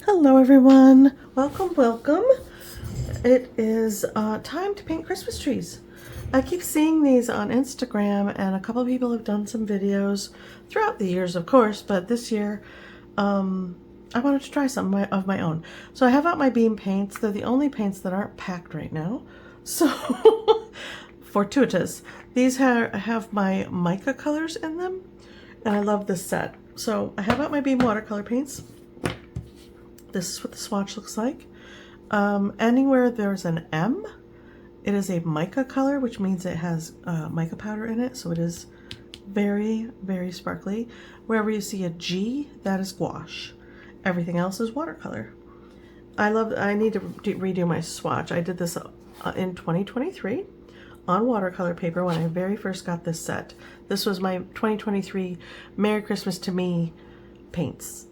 Hello everyone, welcome. It is time to paint Christmas trees. I keep seeing these on Instagram and a couple of people have done some videos throughout the years, of course, but this year I wanted to try some of my own. So I have out my beam paints. They're the only paints that aren't packed right now, so fortuitous. These have my mica colors in them and I love this set. So I have out my beam watercolor paints. This is what the swatch looks like. Anywhere there's an M, it is a mica color, which means it has mica powder in it, so it is very, very sparkly. Wherever you see a G, that is gouache. Everything else is watercolor. I need to redo my swatch. I did this in 2023 on watercolor paper when I very first got this set. This was my 2023 Merry Christmas to Me paints.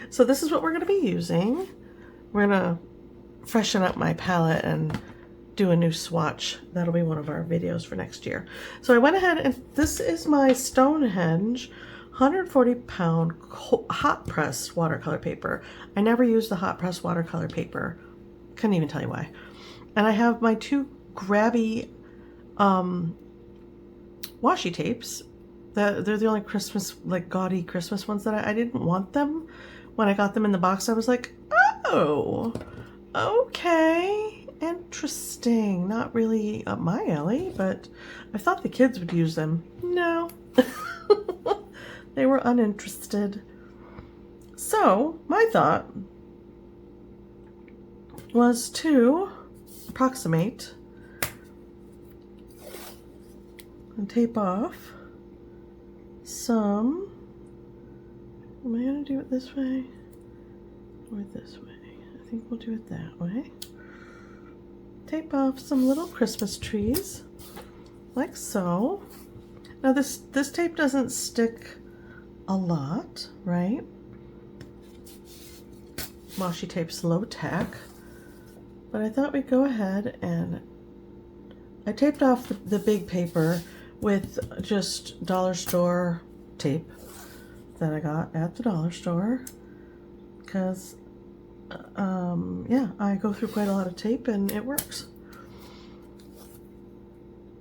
So this is what we're going to be using. We're going to freshen up my palette and do a new swatch. That'll be one of our videos for next year. So I went ahead and this is my Stonehenge 140-pound hot press watercolor paper. I never use the hot press watercolor paper. Couldn't even tell you why. And I have my two Grabbie washi tapes. They're the only Christmas, like gaudy Christmas ones that I didn't want them. When I got them in the box, I was like, oh, okay, interesting. Not really up my alley, but I thought the kids would use them. No, they were uninterested. So my thought was to approximate and tape off some. Am I going to do it this way or this way? I think we'll do it that way. Tape off some little Christmas trees like so. Now this tape doesn't stick a lot, right? Washi tape's low tack, but I thought we'd go ahead and I taped off the big paper with just dollar store tape that I got at the dollar store because yeah, I go through quite a lot of tape and it works.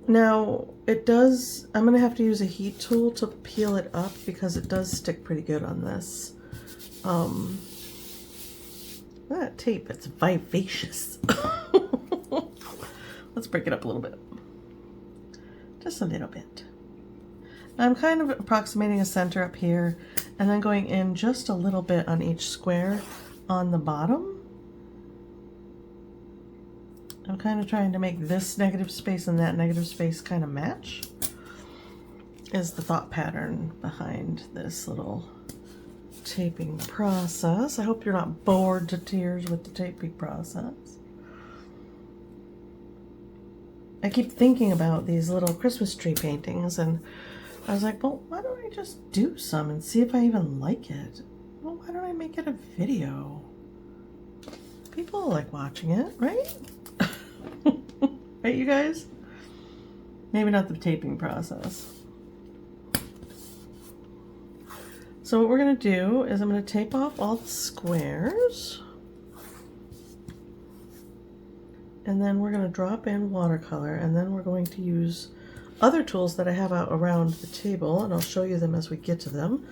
Now it does, I'm gonna have to use a heat tool to peel it up because it does stick pretty good on this. That tape, it's vivacious. Let's break it up a little bit. Just a little bit. I'm kind of approximating a center up here and then going in just a little bit on each square on the bottom. I'm kind of trying to make this negative space and that negative space kind of match, is the thought pattern behind this little taping process. I hope you're not bored to tears with the taping process. I keep thinking about these little Christmas tree paintings and I was like, well, why don't I just do some and see if I even like it? Well, why don't I make it a video? People like watching it, right? Right, you guys? Maybe not the taping process. So what we're going to do is I'm going to tape off all the squares. And then we're going to drop in watercolor, and then we're going to use other tools that I have out around the table, and I'll show you them as we get to them.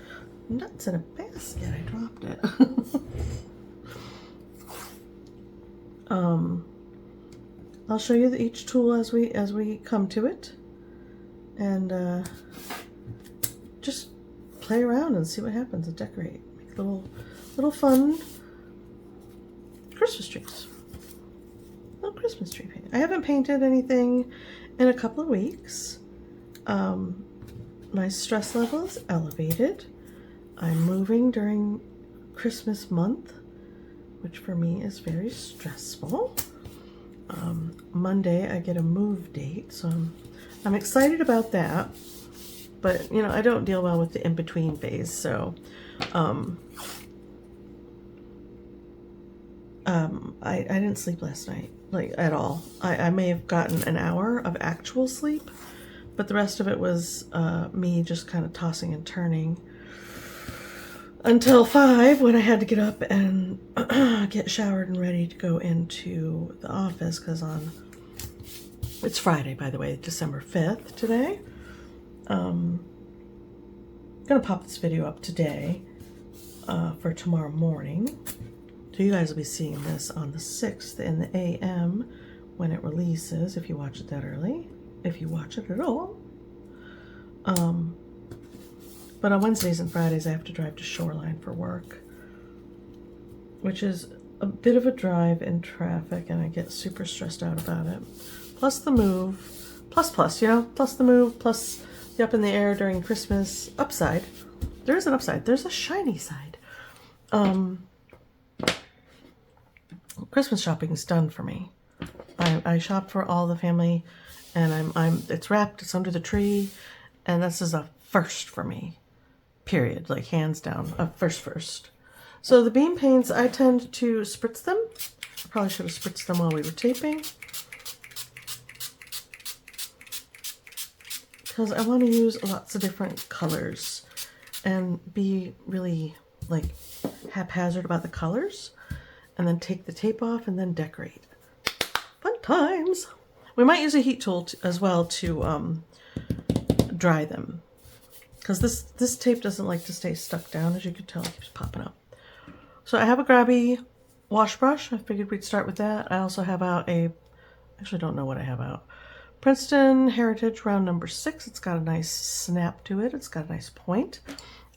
Nuts in a basket, I dropped it. I'll show you each tool as we come to it, and just play around and see what happens and decorate. Make little fun Christmas trees. Little Christmas tree paint. I haven't painted anything in a couple of weeks. My stress level is elevated. I'm moving during Christmas month, which for me is very stressful. Monday I get a move date, so I'm excited about that. But you know, I don't deal well with the in-between phase, so I didn't sleep last night, like at all. I may have gotten an hour of actual sleep, but the rest of it was me just kind of tossing and turning. until 5 when I had to get up and get showered and ready to go into the office because it's Friday, by the way, December 5th today. I'm gonna pop this video up today for tomorrow morning. So you guys will be seeing this on the 6th in the AM when it releases, if you watch it that early, if you watch it at all. But on Wednesdays and Fridays I have to drive to Shoreline for work, which is a bit of a drive in traffic, and I get super stressed out about it. Plus the move, plus, you know, plus the move, plus the up in the air during Christmas. Upside. There is an upside. There's a shiny side. Christmas shopping is done for me. I shop for all the family, and it's wrapped, it's under the tree, and this is a first for me. Period. Like hands down. A first. So the beam paints, I tend to spritz them. I probably should have spritzed them while we were taping, because I want to use lots of different colors and be really like haphazard about the colors, and then take the tape off and then decorate. Fun times. We might use a heat tool as well to dry them, because this tape doesn't like to stay stuck down. As you can tell, it keeps popping up. So I have a Grabbie wash brush. I figured we'd start with that. I also have out actually don't know what I have out. Princeton Heritage round number 6. It's got a nice snap to it. It's got a nice point.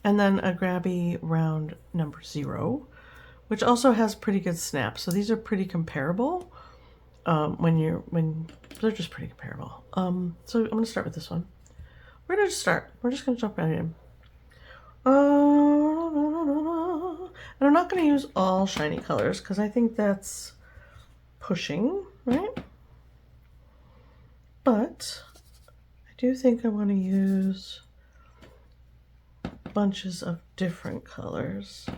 And then a Grabbie round number 0, which also has pretty good snap. So these are pretty comparable. They're just pretty comparable. So I'm gonna start with this one. We're gonna just start. We're just gonna jump right in. And I'm not gonna use all shiny colors because I think that's pushing, right? But I do think I want to use bunches of different colors.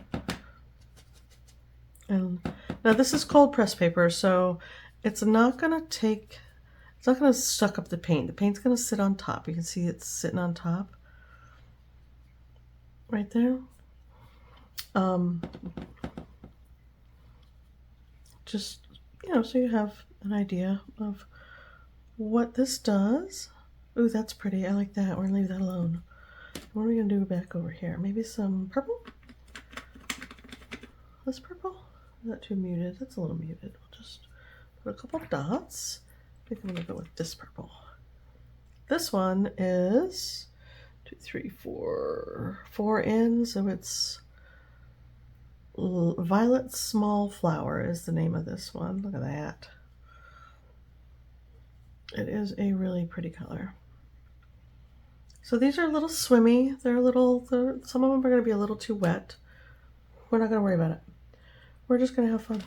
And now this is cold press paper, so it's not gonna suck up the paint. The paint's gonna sit on top. You can see it's sitting on top right there. Just, you know, so you have an idea of what this does. Ooh, that's pretty. I like that. We're gonna leave that alone. What are we gonna do back over here? Maybe some purple? This purple? Is that too muted? That's a little muted. We'll just put a couple dots. I think I'm gonna go with this purple. This one is 2, 3, 4 in, so it's Violet Small Flower is the name of this one. Look at that. It is a really pretty color. So these are a little swimmy. Some of them are going to be a little too wet. We're not going to worry about it. We're just going to have fun.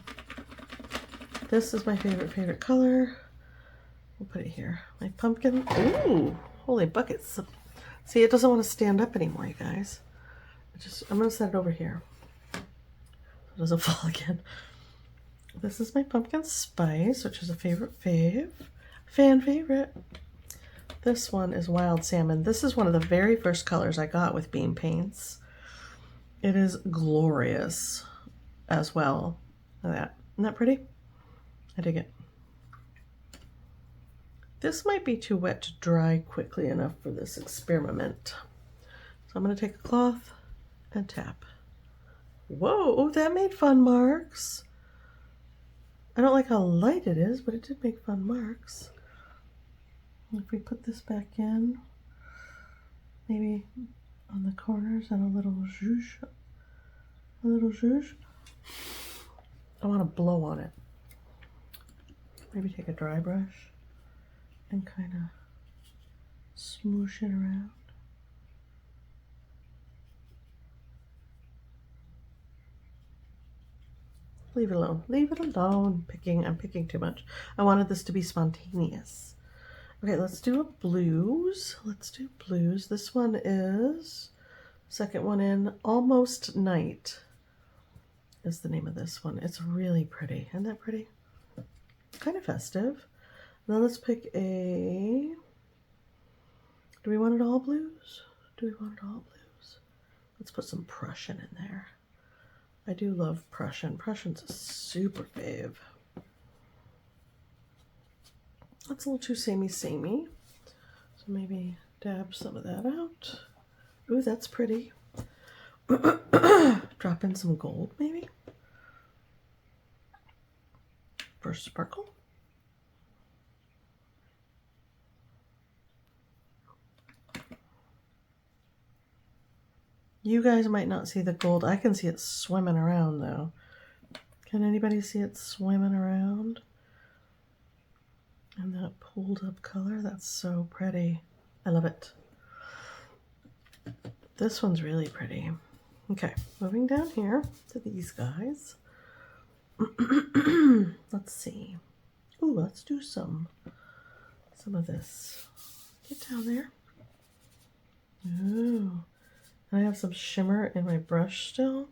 This is my favorite color. We'll put it here. My pumpkin. Ooh, holy buckets. See, it doesn't want to stand up anymore, you guys. I'm going to set it over here so it doesn't fall again. This is my pumpkin spice, which is a fan favorite. This one is wild salmon. This is one of the very first colors I got with beam paints. It is glorious as well. Look at that. Isn't that pretty? I dig it. This might be too wet to dry quickly enough for this experiment. So I'm going to take a cloth and tap. Whoa, oh, that made fun marks. I don't like how light it is, but it did make fun marks. If we put this back in, maybe on the corners and a little zhuzh. I want to blow on it. Maybe take a dry brush and kind of smoosh it around. Leave it alone. Leave it alone. I'm picking too much. I wanted this to be spontaneous. Okay, let's do a blues. Let's do blues. This one is, second one in, Almost Night is the name of this one. It's really pretty. Isn't that pretty? Kind of festive. Now let's pick do we want it all blues? Let's put some Prussian in there. I do love Prussian. Prussian's a super fave. That's a little too samey. So maybe dab some of that out. Ooh, that's pretty. Drop in some gold maybe for sparkle. You guys might not see the gold. I can see it swimming around though. Can anybody see it swimming around? And that pulled up color, that's so pretty. I love it. This one's really pretty. Okay, moving down here to these guys. Let's see. Ooh, let's do some of this. Get down there. Ooh. I have some shimmer in my brush still.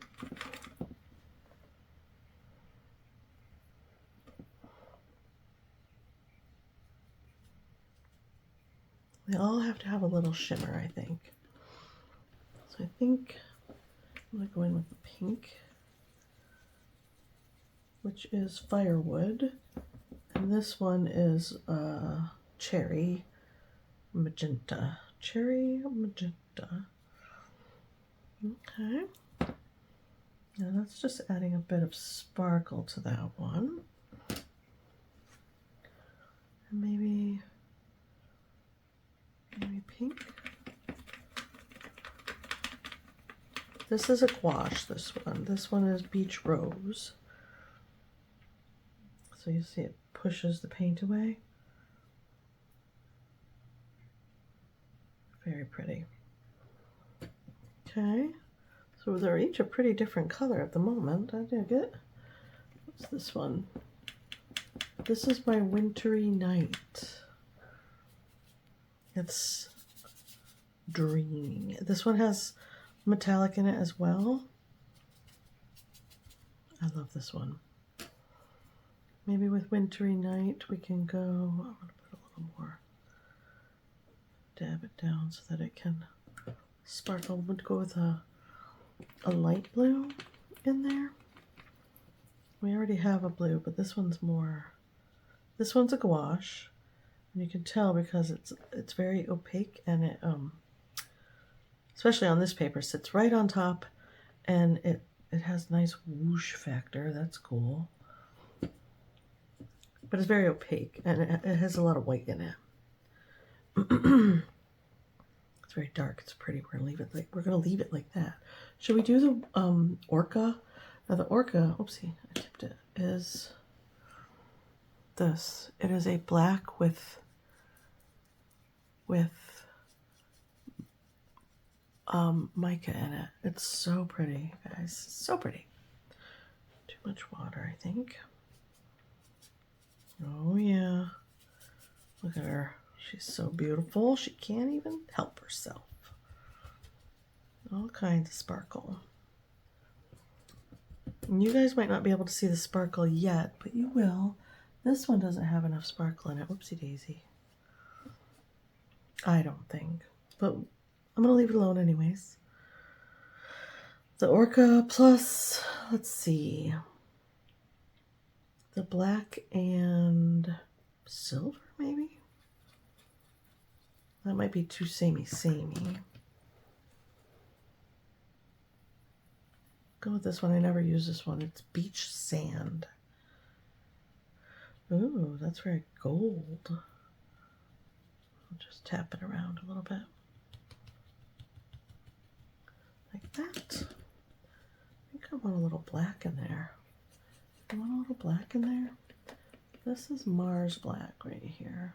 They all have to have a little shimmer, I think. So I think I'm going to go in with the pink, which is firewood. And this one is cherry magenta. Cherry magenta. Okay. Now that's just adding a bit of sparkle to that one. And maybe pink. This is a gouache, this one. This one is beach rose. So you see it pushes the paint away. Very pretty. Okay, so they're each a pretty different color at the moment. I dig it. What's this one? This is my Wintry Night. It's dreaming. This one has metallic in it as well. I love this one. Maybe with Wintry Night we can go, I'm going to put a little more, dab it down so that it can sparkle. Would go with a light blue in there. We already have a blue, but this one's more, this one's a gouache. And you can tell because it's very opaque, and it especially on this paper sits right on top, and it has nice whoosh factor. That's cool. But it's very opaque, and it has a lot of white in it. It's very dark. It's pretty. We're gonna leave it like that. Should we do the orca? Now the orca, oopsie, I tipped it, is this. It is a black with mica in it. It's so pretty, guys. So pretty. Too much water, I think. Oh yeah. Look at her. She's so beautiful. She can't even help herself. All kinds of sparkle. And you guys might not be able to see the sparkle yet, but you will. This one doesn't have enough sparkle in it. Whoopsie daisy. I don't think. But I'm going to leave it alone anyways. The orca plus, let's see, the black and silver maybe? That might be too samey. Go with this one. I never use this one. It's beach sand. Ooh, that's very gold. I'll just tap it around a little bit. Like that. I think I want a little black in there. You want a little black in there? This is Mars black right here.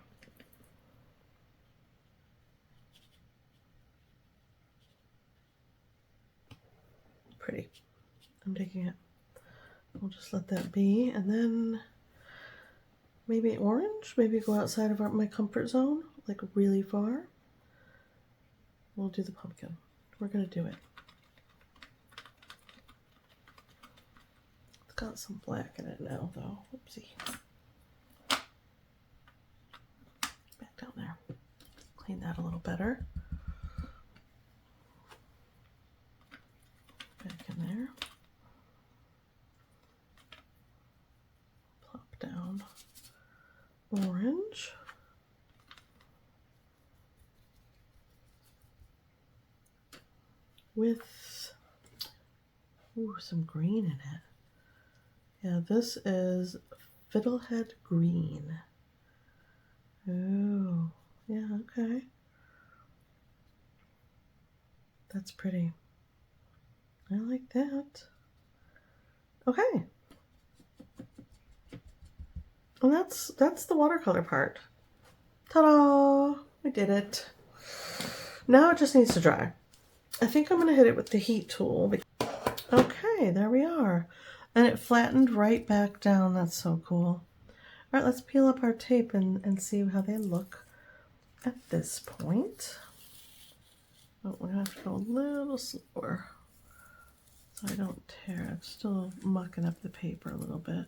Pretty. I'm digging it. We'll just let that be, and then maybe orange. Maybe go outside of my comfort zone, like really far. We'll do the pumpkin. We're gonna do it. It's got some black in it now, though. Oopsie. Back down there. Clean that a little better. with some green in it. Yeah, this is Fiddlehead Green. Oh, yeah, okay. That's pretty. I like that. Okay. And that's the watercolor part. Ta-da! We did it. Now it just needs to dry. I think I'm going to hit it with the heat tool. Okay, there we are. And it flattened right back down. That's so cool. All right, let's peel up our tape and see how they look at this point. Oh, we're going to have to go a little slower so I don't tear. I'm still mucking up the paper a little bit.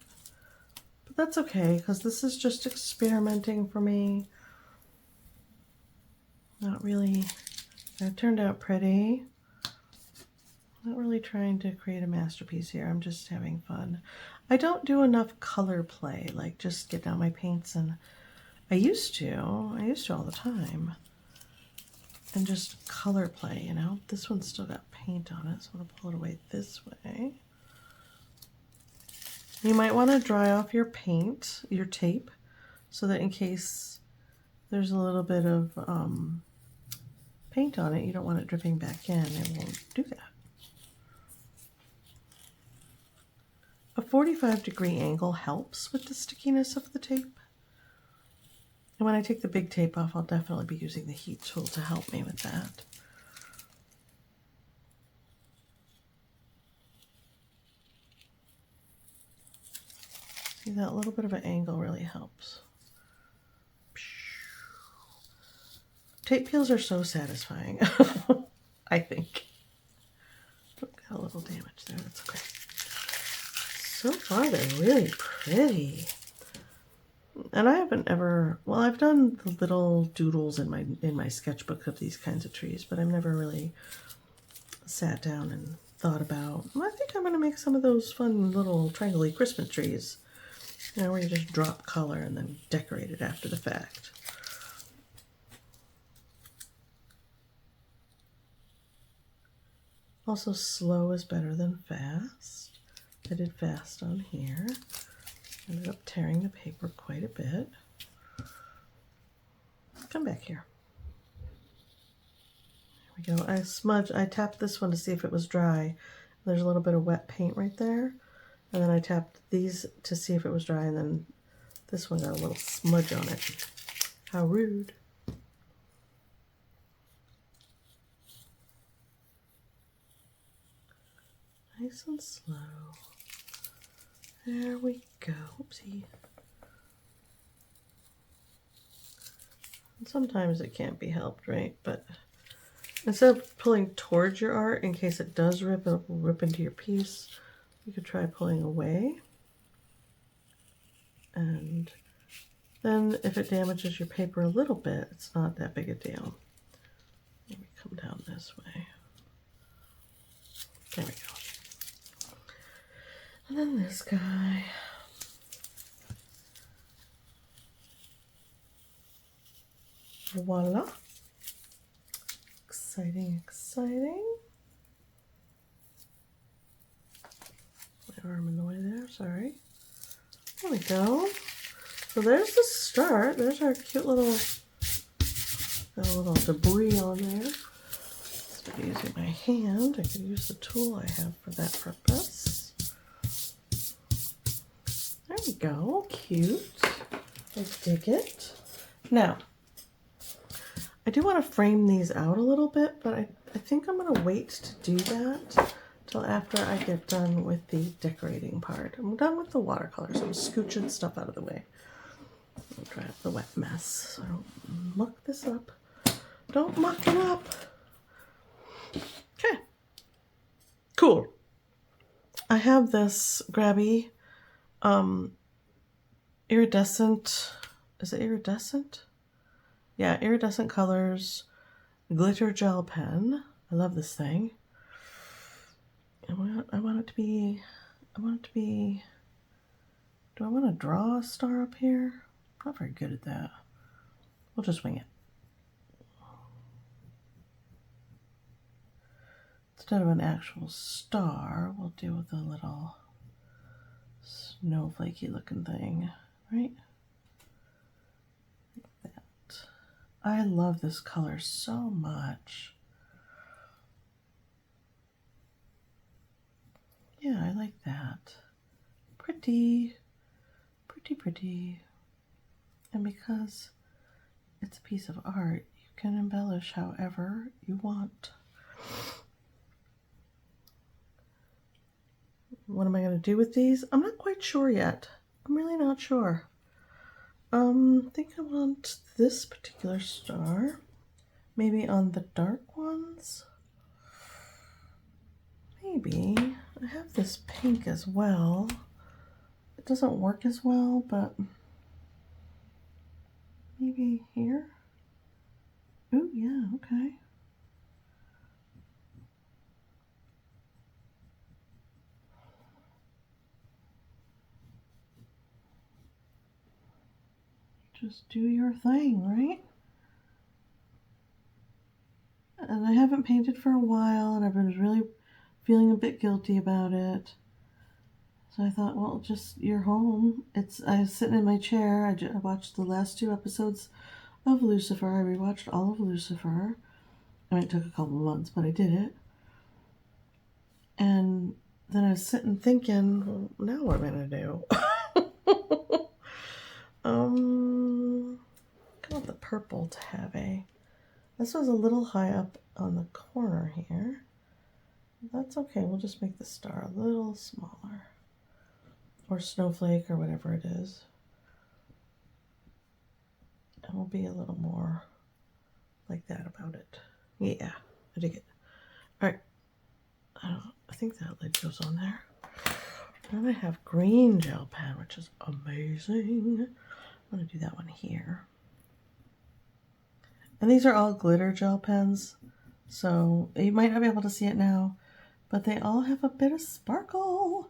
But that's okay, because this is just experimenting for me. Not really. It turned out pretty. Not really trying to create a masterpiece here. I'm just having fun. I don't do enough color play, like just get down my paints, and I used to all the time. And just color play, you know. This one's still got paint on it, so I'm gonna pull it away this way. You might want to dry off your paint, your tape, so that in case there's a little bit of paint on it, you don't want it dripping back in. It won't do that. A 45-degree angle helps with the stickiness of the tape. And when I take the big tape off, I'll definitely be using the heat tool to help me with that. See, that little bit of an angle really helps. Tape peels are so satisfying, I think. Oh, got a little damage there, that's okay. So far, they're really pretty. And I haven't ever, well, I've done the little doodles in my sketchbook of these kinds of trees, but I've never really sat down and thought about, well, I think I'm going to make some of those fun little triangle-y Christmas trees, you know, where you just drop color and then decorate it after the fact. Also, slow is better than fast. I did fast on here. Ended up tearing the paper quite a bit. Come back here. There we go. I tapped this one to see if it was dry. There's a little bit of wet paint right there. And then I tapped these to see if it was dry, and then this one got a little smudge on it. How rude. Nice and slow. There we go. Oopsie. And sometimes it can't be helped, right? But instead of pulling towards your art in case it does rip, it will rip into your piece, you could try pulling away. And then if it damages your paper a little bit, it's not that big a deal. Let me come down this way. There we go. And then this guy. Voila. Exciting, exciting. My arm in the way there, sorry. There we go. So there's the start. There's our cute little, got a little debris on there. Instead of using my hand, I could use the tool I have for that purpose. There we go, cute. I dig it. Now, I do want to frame these out a little bit, but I think I'm going to wait to do that till after I get done with the decorating part. I'm done with the watercolors. I'm scooching stuff out of the way. I'll dry up the wet mess so I don't muck this up. Don't muck it up. Okay. Cool. I have this Grabbie iridescent, is it iridescent? Yeah, iridescent colors glitter gel pen. I love this thing. I want it to be, do I want to draw a star up here? I'm not very good at that. We'll just wing it. It's instead of an actual star, we'll do with a little snowflakey looking thing, right? Like that. I love this color so much. Yeah, I like that. Pretty, pretty, pretty. And because it's a piece of art, you can embellish however you want. What am I going to do with these? I'm not quite sure yet. I'm really not sure. I think I want this particular star. Maybe on the dark ones. Maybe. I have this pink as well. It doesn't work as well, but maybe here. Ooh, yeah, okay. Just do your thing, right? And I haven't painted for a while, and I've been really feeling a bit guilty about it. So I thought, well, just you're home. I was sitting in my chair. I watched the last 2 episodes of Lucifer. I rewatched all of Lucifer. I mean, it took a couple of months, but I did it. And then I was sitting thinking, well, now what am I going to do? I want the purple to have this was a little high up on the corner here. That's okay, we'll just make the star a little smaller. Or snowflake or whatever it is. And we'll be a little more like that about it. Yeah, I dig it. Alright, I think that lid goes on there. Then I have green gel pen, which is amazing. I'm going to do that one here. And these are all glitter gel pens, so you might not be able to see it now, but they all have a bit of sparkle.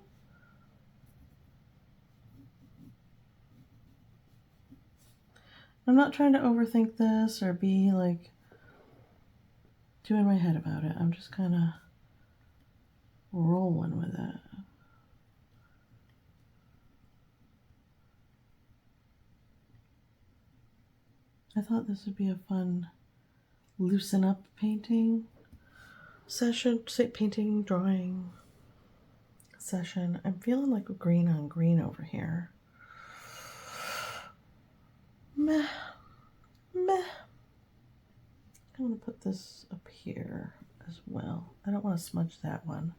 I'm not trying to overthink this or be like doing my head about it. I'm just kind of rolling with it. I thought this would be a fun loosen up painting session, painting, drawing session. I'm feeling like a green on green over here. Meh, meh. I'm going to put this up here as well. I don't want to smudge that one.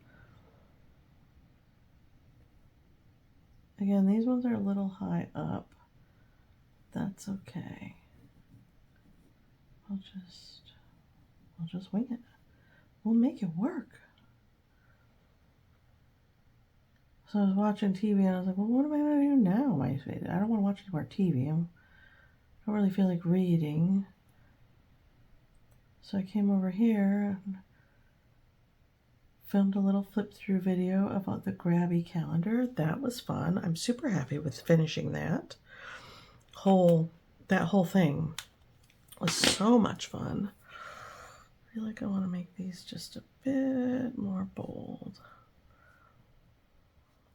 Again, these ones are a little high up. That's okay. I'll just wing it. We'll make it work. So I was watching TV and I was like, well, what am I going to do now? I don't want to watch any more TV. I don't really feel like reading. So I came over here and filmed a little flip through video about the Grabbie calendar. That was fun. I'm super happy with finishing that. That whole thing was so much fun. I feel like I want to make these just a bit more bold.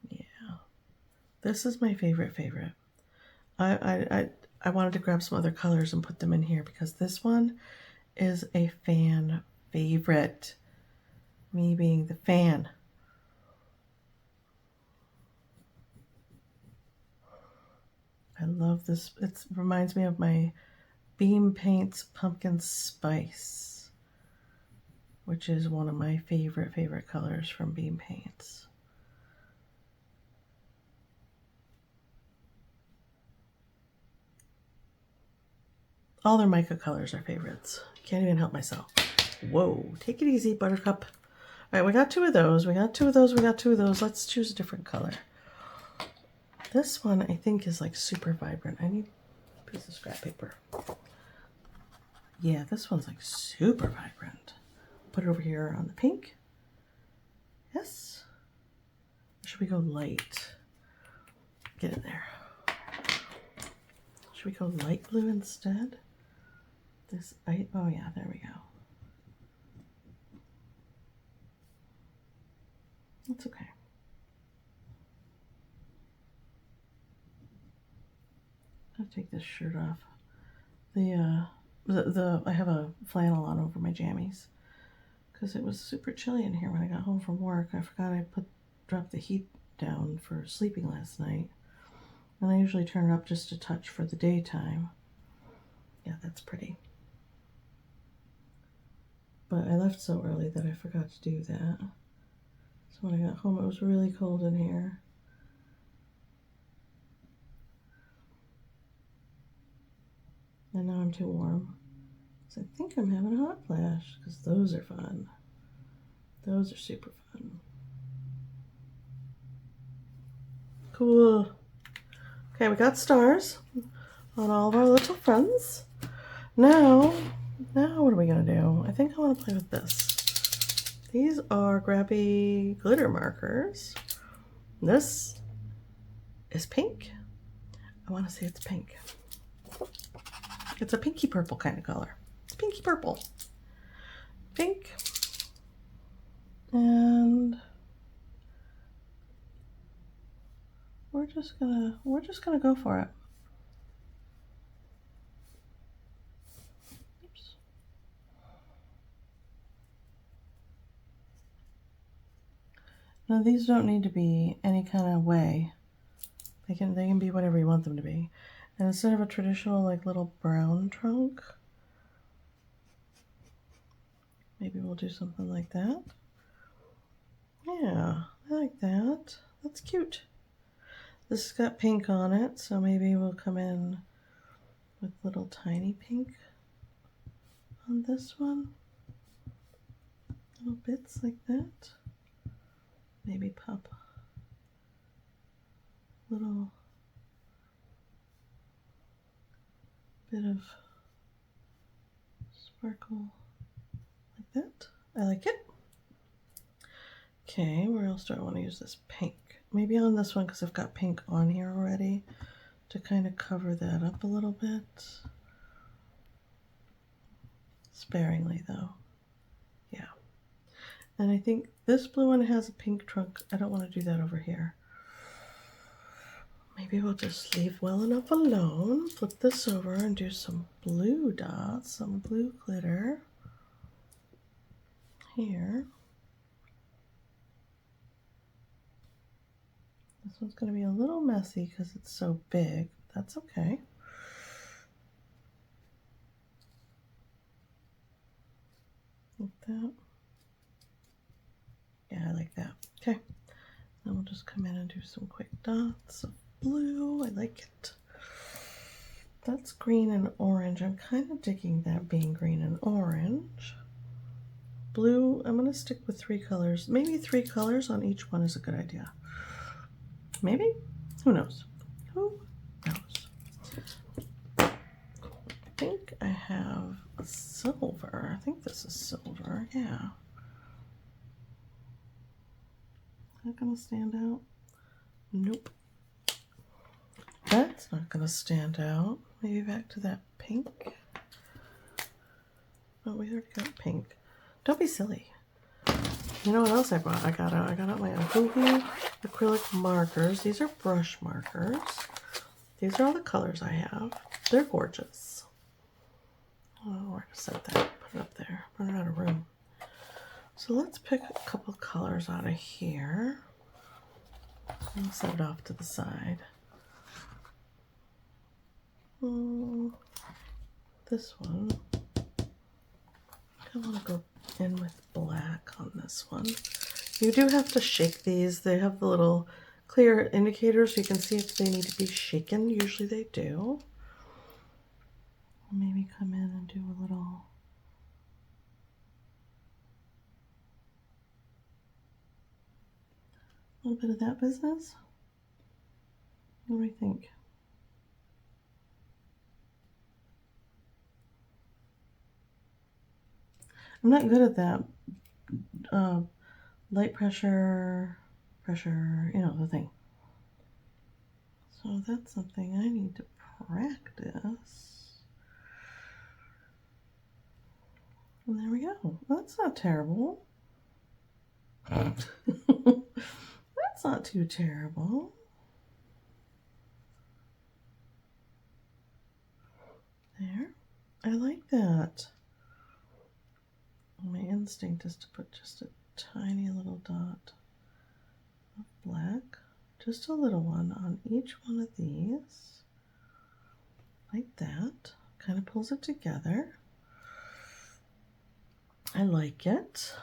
Yeah. This is my favorite. I wanted to grab some other colors and put them in here because this one is a fan favorite. Me being the fan. I love this. It reminds me of my Beam Paints Pumpkin Spice, which is one of my favorite colors from Beam Paints. All their mica colors are favorites. Can't even help myself. Whoa, take it easy, Buttercup. All right, we got 2 of those. We got 2 of those. We got 2 of those. Let's choose a different color. This one I think is like super vibrant. I need a piece of scrap paper. Yeah, this one's like super vibrant. Put it over here on the pink. Yes. Should we go light? Get in there. Should we go light blue instead? Oh yeah, there we go. That's okay. I'll take this shirt off. I have a flannel on over my jammies because it was super chilly in here when I got home from work. I forgot I dropped the heat down for sleeping last night, and I usually turn it up just a touch for the daytime. Yeah, that's pretty. But I left so early that I forgot to do that. So when I got home, it was really cold in here. And now I'm too warm. So I think I'm having a hot flash because those are fun. Those are super fun. Cool. Okay, we got stars on all of our little friends. Now what are we gonna do? I think I want to play with this. These are Grabbie glitter markers. This is pink. I want to say it's pink. It's a pinky purple kind of color. It's pinky purple. Pink. And we're just gonna go for it. Oops. Now these don't need to be any kind of way. They can be whatever you want them to be. And instead of a traditional like little brown trunk, maybe we'll do something like that. Yeah, I like that. That's cute. This has got pink on it, so maybe we'll come in with little tiny pink on this one. Little bits like that. Maybe pop a little bit of sparkle like that. I like it. Okay, where else do I want to use this pink? Maybe on this one because I've got pink on here already to kind of cover that up a little bit. Sparingly though. Yeah. And I think this blue one has a pink trunk. I don't want to do that over here. Maybe we'll just leave well enough alone. Flip this over and do some blue dots, some blue glitter here. This one's going to be a little messy because it's so big. That's okay. Like that. Yeah, I like that. Okay. Then we'll just come in and do some quick dots of blue. I like it. That's green and orange. I'm kind of digging that being green and orange. Blue, I'm going to stick with 3 colors. Maybe 3 colors on each one is a good idea. Maybe? Who knows? Who knows? I think I have a silver. I think this is silver. Yeah. Is that going to stand out? Nope. That's not going to stand out. Maybe back to that pink. Oh, we already got pink. Don't be silly. You know what else I brought? I got out my Ohuhu acrylic markers. These are brush markers. These are all the colors I have. They're gorgeous. Oh, where to set that? Put it up there. Run out of room. So let's pick a couple colors out of here. I'll set it off to the side. This one. I want to go in with black on this one. You do have to shake these. They have the little clear indicators so you can see if they need to be shaken. Usually they do. Maybe come in and do a little bit of that business. What do we think? I'm not good at that. Light pressure, you know, the thing. So that's something I need to practice. And there we go. Well, that's not terrible. not too terrible. There. I like that. My instinct is to put just a tiny little dot of black, just a little one on each one of these, like that. Kind of pulls it together. I like it.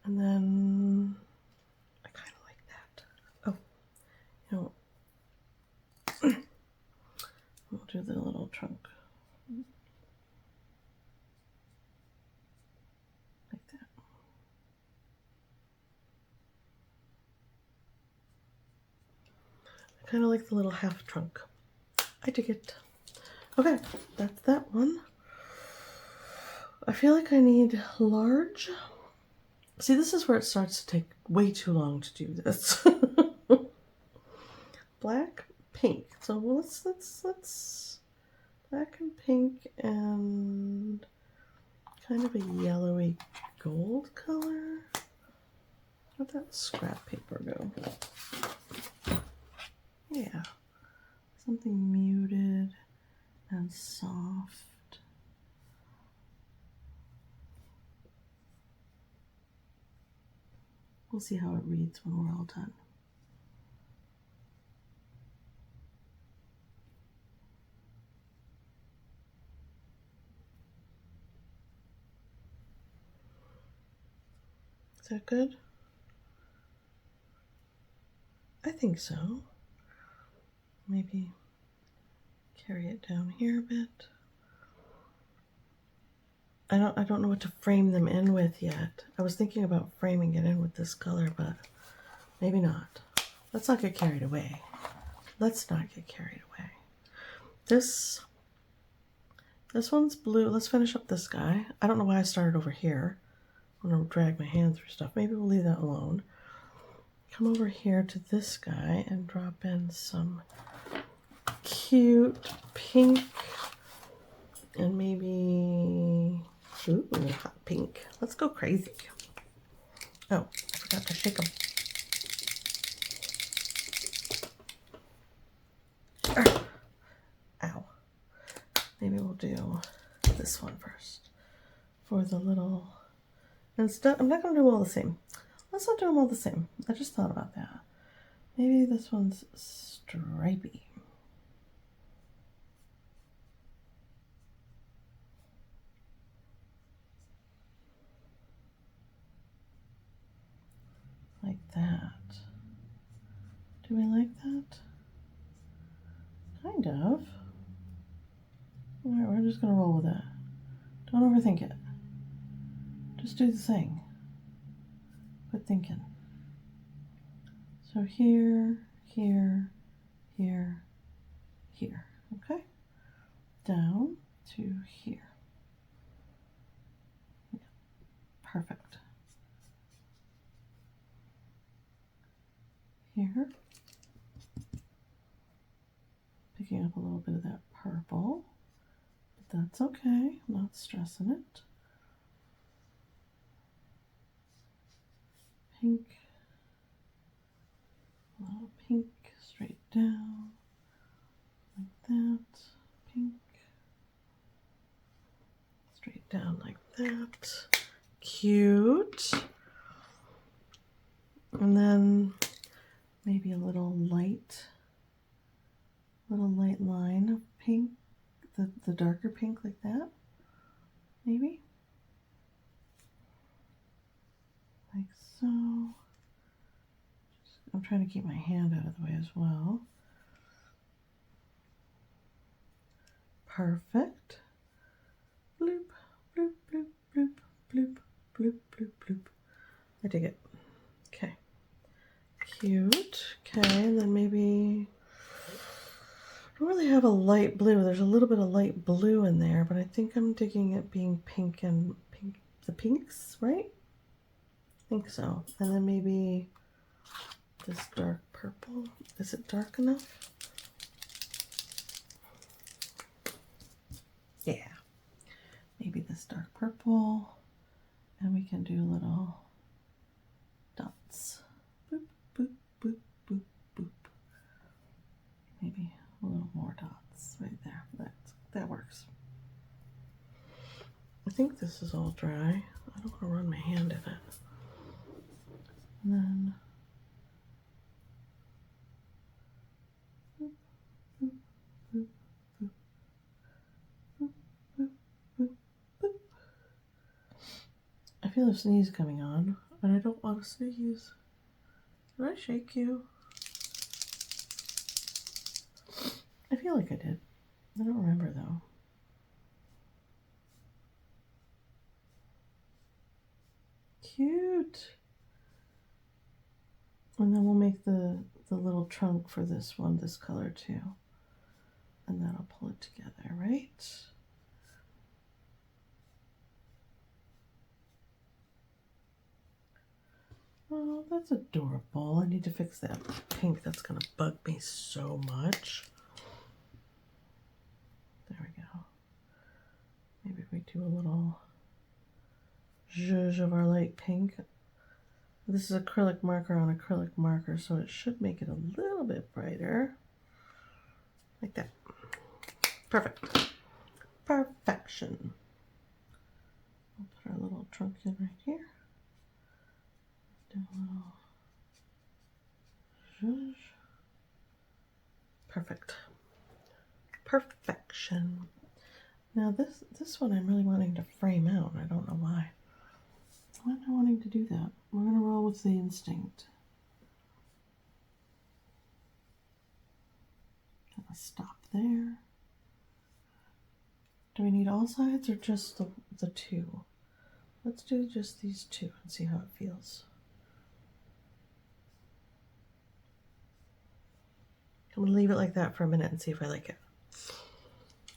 And then I kind of like that. Oh, you know, we'll do the little trunk. Like that. I kind of like the little half trunk. I dig it. Okay, that's that one. I feel like I need large. See, this is where it starts to take way too long to do this. Black, pink. So let's black and pink and kind of a yellowy gold color. How'd that scrap paper go? Yeah, something muted and soft. We'll see how it reads when we're all done. Is that good? I think so. Maybe carry it down here a bit. I don't know what to frame them in with yet. I was thinking about framing it in with this color, but maybe not. Let's not get carried away. Let's not get carried away. This one's blue. Let's finish up this guy. I don't know why I started over here. I'm gonna drag my hand through stuff. Maybe we'll leave that alone. Come over here to this guy and drop in some cute pink and maybe, ooh, hot pink. Let's go crazy. Oh, I forgot to shake them. Ow. Maybe we'll do this one first for the little, instead, I'm not going to do all the same. Let's not do them all the same. I just thought about that. Maybe this one's stripy. Like that. Do we like that? Kind of. Alright, we're just going to roll with that. Don't overthink it. Just do the thing. Quit thinking. So here, here, here, here. Okay? Down to here. Yeah. Perfect. Here. Picking up a little bit of that purple. But that's okay. I'm not stressing it. Pink. A little pink straight down. Like that. Pink. Straight down like that. Cute. And then maybe a little light line of pink, the darker pink like that, maybe. Like so. I'm trying to keep my hand out of the way as well. Perfect. Bloop, bloop, bloop, bloop, bloop, bloop, bloop, bloop. I dig it. Okay. Cute. Okay, and then maybe, I don't really have a light blue. There's a little bit of light blue in there, but I think I'm digging it being pink and pink, the pinks, right? I think so. And then maybe this dark purple. Is it dark enough? Yeah. Maybe this dark purple. And we can do little dots this is all dry. I don't want to run my hand in it. And then I feel a sneeze coming on, and I don't want to sneeze. Did I shake you? I feel like I did. I don't remember though. Cute. And then we'll make the little trunk for this one, this color too. And then I'll pull it together, right? Oh, that's adorable. I need to fix that pink. That's gonna bug me so much. There we go. Maybe we do a little zhuzh of our light pink. This is acrylic marker on acrylic marker, so it should make it a little bit brighter. Like that. Perfect. Perfection. We'll put our little trunk in right here. Do a little zhuzh. Perfect. Perfection. Now this one I'm really wanting to frame out. I don't know why. Why am I wanting to do that? We're going to roll with the instinct. Gonna stop there. Do we need all sides or just the two? Let's do just these two and see how it feels. I'm going to leave it like that for a minute and see if I like it.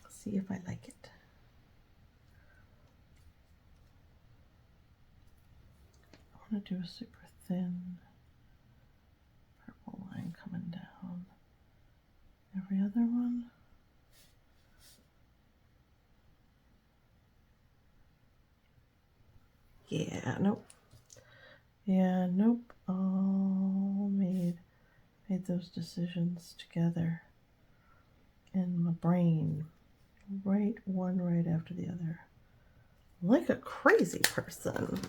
See if I like it. I want to do a super thin purple line coming down every other one. Yeah, nope. Yeah, nope. All made those decisions together in my brain. Right, one right after the other. Like a crazy person.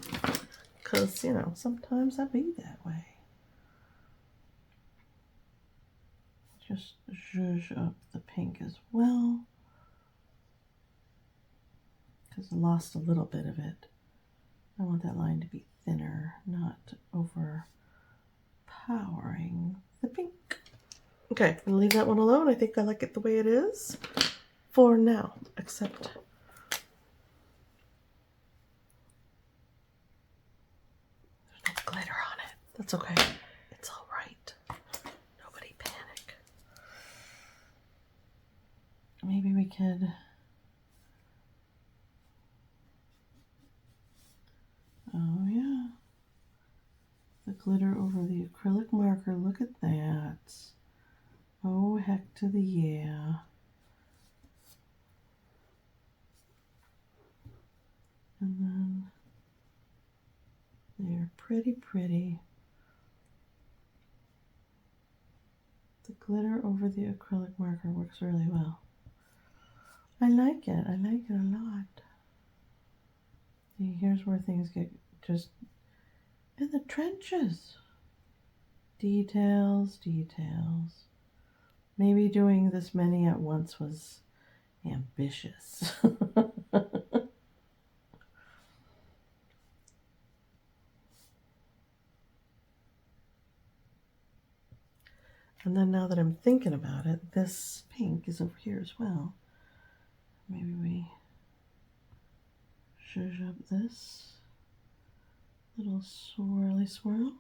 Because, you know, sometimes I be that way. Just zhuzh up the pink as well. Because I lost a little bit of it. I want that line to be thinner, not overpowering the pink. Okay, I'm going to leave that one alone. I think I like it the way it is for now, except there's no glitter on it. That's okay. It's all right. Nobody panic. Maybe we could... Oh yeah. The glitter over the acrylic marker. Look at that. Oh, heck to the yeah. And then they're pretty, pretty. The glitter over the acrylic marker works really well. I like it. I like it a lot. See, here's where things get just in the trenches. Details, details. Maybe doing this many at once was ambitious. And then now that I'm thinking about it, this pink is over here as well. Maybe we zhuzh up this little swirly swirl.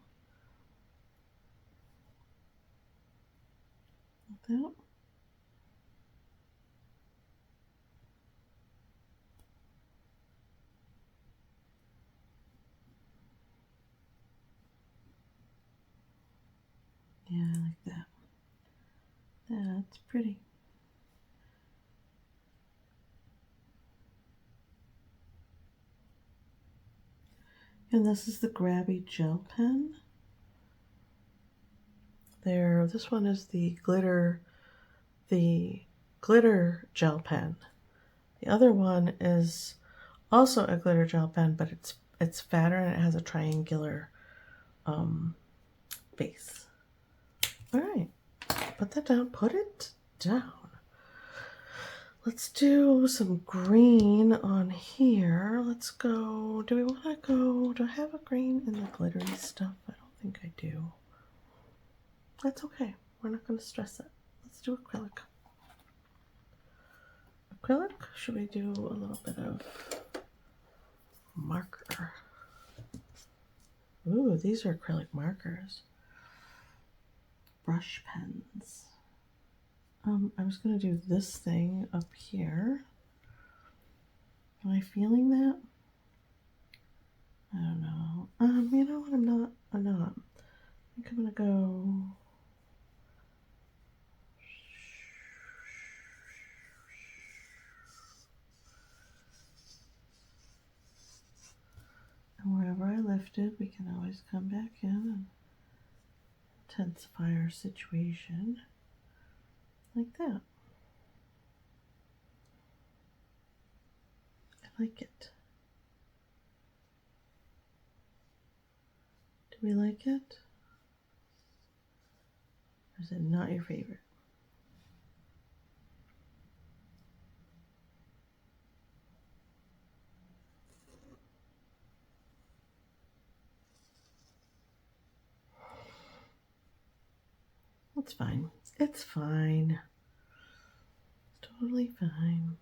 Like that. Yeah, I like that. That's pretty. And this is the Grabbie gel pen. There, this one is the glitter gel pen. The other one is Also a glitter gel pen, but it's fatter and it has a triangular base. All right, put that down. Put it down. Let's do some green on here. Let's go. Do we want to go? Do I have a green in the glittery stuff? I don't think I do. That's okay. We're not going to stress it. Let's do acrylic. Acrylic? Should we do a little bit of marker? Ooh, these are acrylic markers. Brush pens. I was going to do this thing up here. Am I feeling that? I don't know. You know what? I'm not. I think I'm going to go... And wherever I lifted, we can always come back in and intensify our situation. Like that. I like it. Do we like it? Or is it not your favorite? It's fine. It's fine. It's totally fine.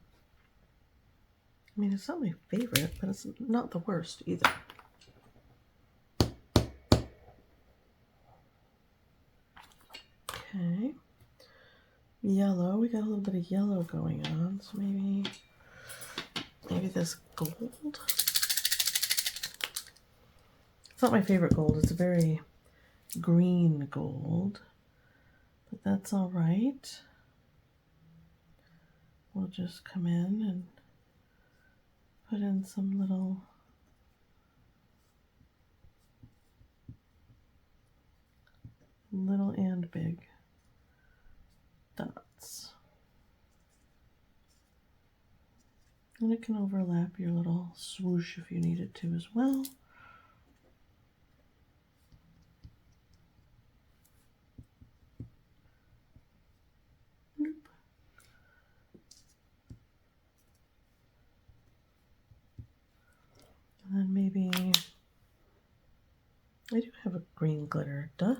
I mean, it's not my favorite, but it's not the worst either. Okay. Yellow. We got a little bit of yellow going on, so maybe this gold. It's not my favorite gold. It's a very green gold, but that's all right. We'll just come in and put in some little and big dots. And it can overlap your little swoosh if you need it to as well. And then maybe, I do have a green glitter, duh.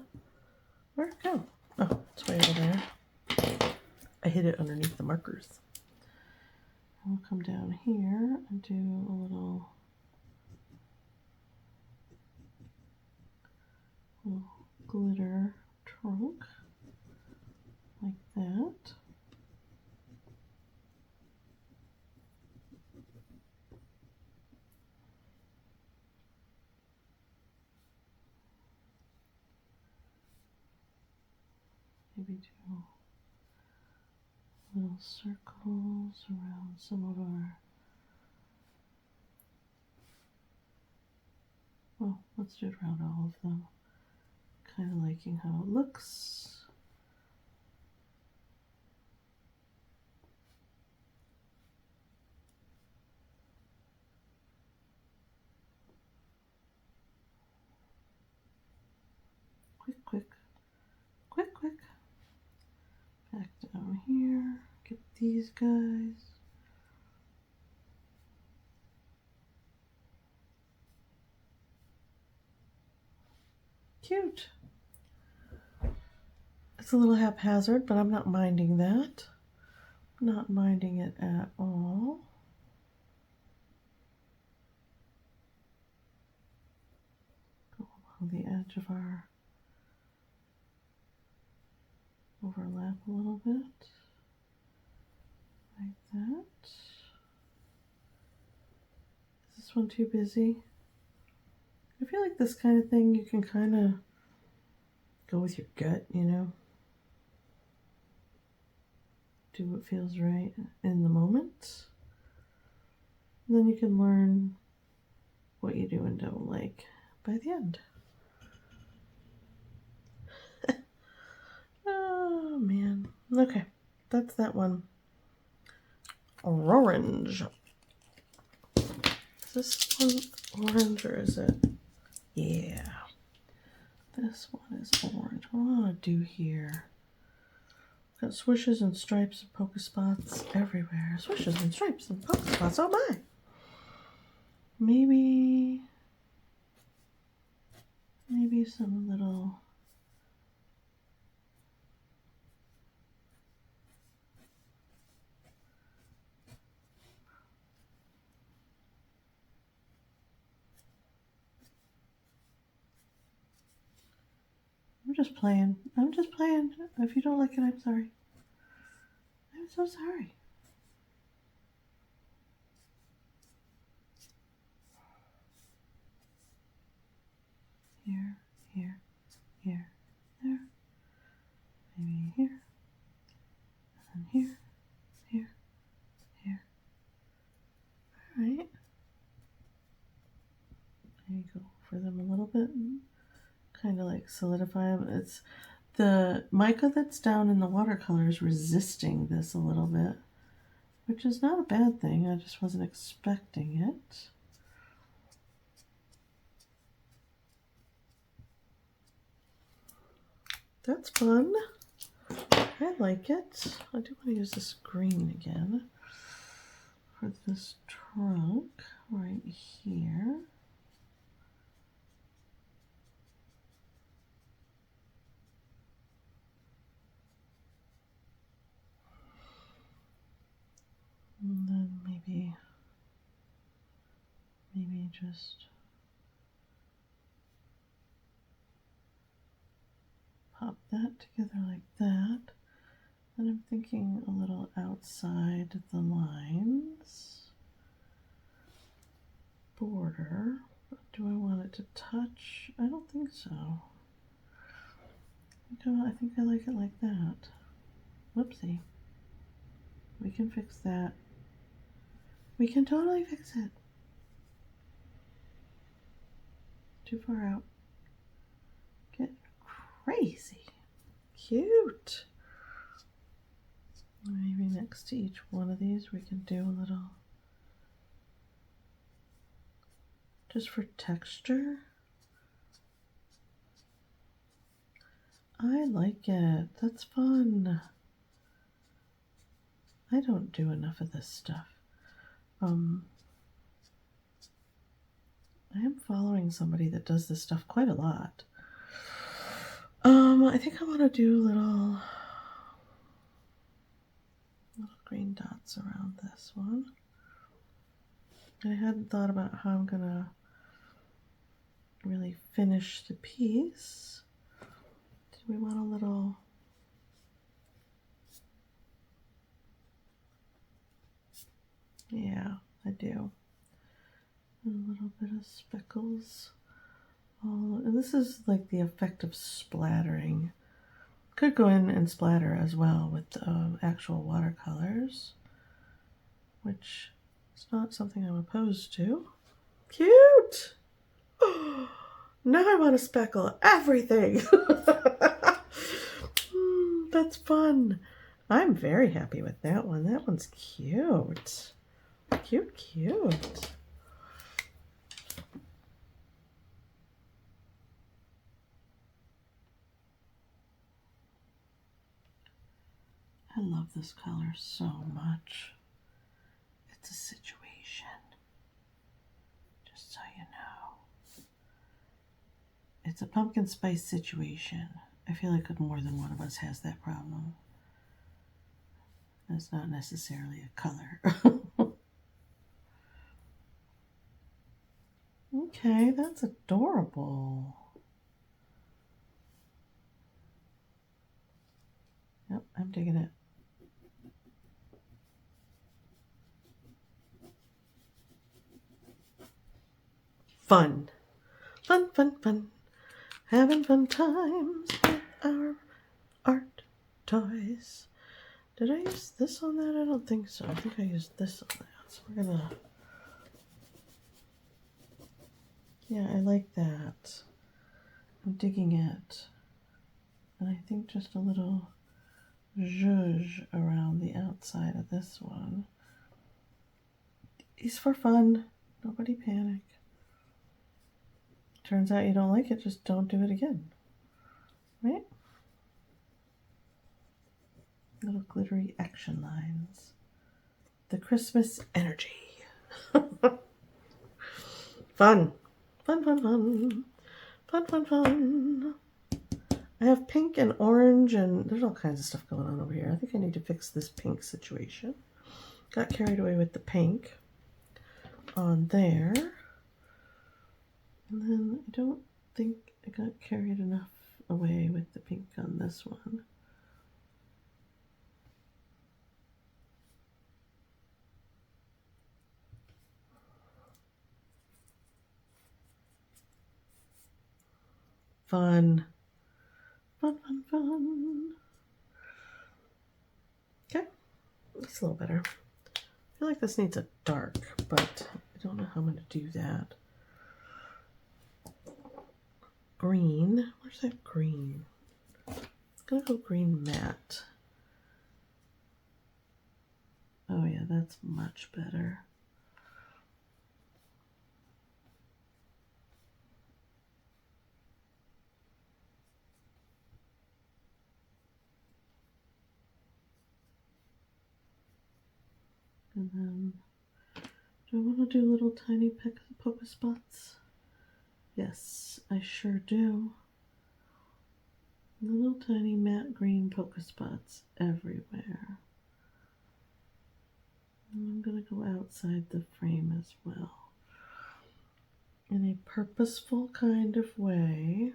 Where'd it go? Oh, it's way over there. I hid it underneath the markers. And we'll come down here and do a little glitter trunk, like that. Maybe do little circles around some of our, well, let's do it around all of them. Kind of liking how it looks. Quick, quick, quick, quick. Back down here, get these guys. Cute. It's a little haphazard, but I'm not minding that. Not minding it at all. Go along the edge of our overlap a little bit, like that. Is this one too busy? I feel like this kind of thing you can kind of go with your gut, you know? Do what feels right in the moment. And then you can learn what you do and don't like by the end. Oh man. Okay, that's that one. Orange. this one orange or is it? Yeah. This one is orange. What do I want to do here? Got swishes and stripes and polka spots everywhere. Swishes and stripes and polka spots. Oh my! Maybe some little... I'm just playing. I'm just playing. If you don't like it, I'm sorry. I'm so sorry. Here, here, here, there. Maybe here. And here, here, here. Alright. Maybe go for them a little bit and kind of like solidify them. It's the mica that's down in the watercolor is resisting this a little bit, which is not a bad thing. I just wasn't expecting it. That's fun. I like it. I do want to use this green again for this trunk right here. And then maybe just pop that together like that. And I'm thinking a little outside the lines. Border. But do I want it to touch? I don't think so. I think I like it like that. Whoopsie. We can fix that. We can totally fix it. Too far out. Get crazy. Cute. Maybe next to each one of these we can do a little, just for texture. I like it. That's fun. I don't do enough of this stuff. I am following somebody that does this stuff quite a lot. I think I want to do little green dots around this one. I hadn't thought about how I'm gonna really finish the piece. Do we want a little... Yeah, I do. A little bit of speckles. And this is like the effect of splattering. Could go in and splatter as well with actual watercolors, which is not something I'm opposed to. Cute! Oh, now I want to speckle everything. That's fun. I'm very happy with that one. That one's cute. Cute, cute. I love this color so much. It's a situation, just so you know. It's a pumpkin spice situation. I feel like more than one of us has that problem. It's not necessarily a color. Okay, that's adorable. Yep, I'm digging it. Fun. Fun, fun, fun. Having fun times with our art toys. Did I use this on that? I don't think so. I think I used this on that. So we're gonna... Yeah, I like that. I'm digging it. And I think just a little zhuzh around the outside of this one. It's for fun. Nobody panic. Turns out you don't like it, just don't do it again. Right? Little glittery action lines. The Christmas energy. Fun. Fun, fun, fun. Fun, fun, fun. I have pink and orange and there's all kinds of stuff going on over here. I think I need to fix this pink situation. Got carried away with the pink on there. And then I don't think I got carried enough away with the pink on this one. Fun. Fun, fun, fun. Okay, that's a little better. I feel like this needs a dark, but I don't know how I'm going to do that. Green. Where's that green? I'm going to go green matte. Oh yeah, that's much better. And then, do I want to do little tiny polka spots? Yes, I sure do. Little tiny matte green polka spots everywhere. And I'm going to go outside the frame as well. In a purposeful kind of way.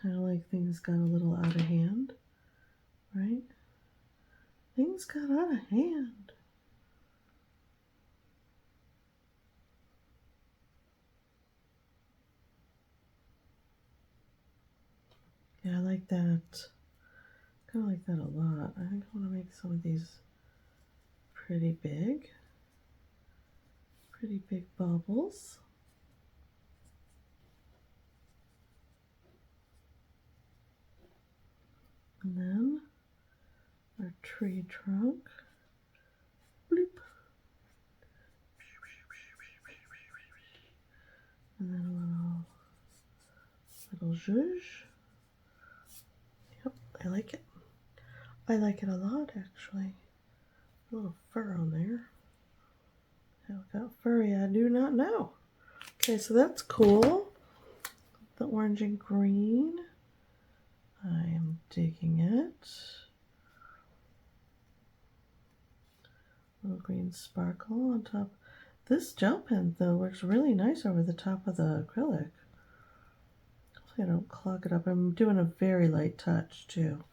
Kind of like things got a little out of hand, right? Things got out of hand. Yeah, I like that. Kind of like that a lot. I think I want to make some of these pretty big bubbles. And then our tree trunk. Bloop. And then a little zhuzh. Yep, I like it. I like it a lot, actually. A little fur on there. How it got furry, I do not know. Okay, so that's cool. The orange and green. I am digging it. Little green sparkle on top. This gel pen, though, works really nice over the top of the acrylic. Hopefully I don't clog it up. I'm doing a very light touch, too.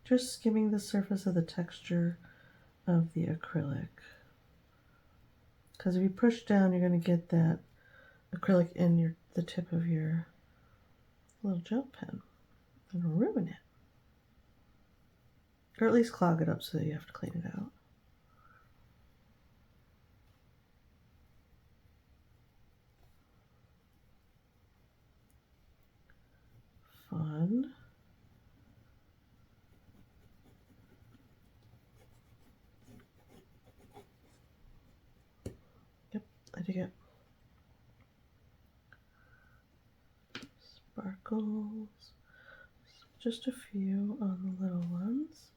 Just skimming the surface of the texture of the acrylic. Because if you push down, you're going to get that acrylic in the tip of your little gel pen and ruin it. Or at least clog it up so that you have to clean it out. Fun. Yep, I dig it. Sparkles. Just a few on the little ones.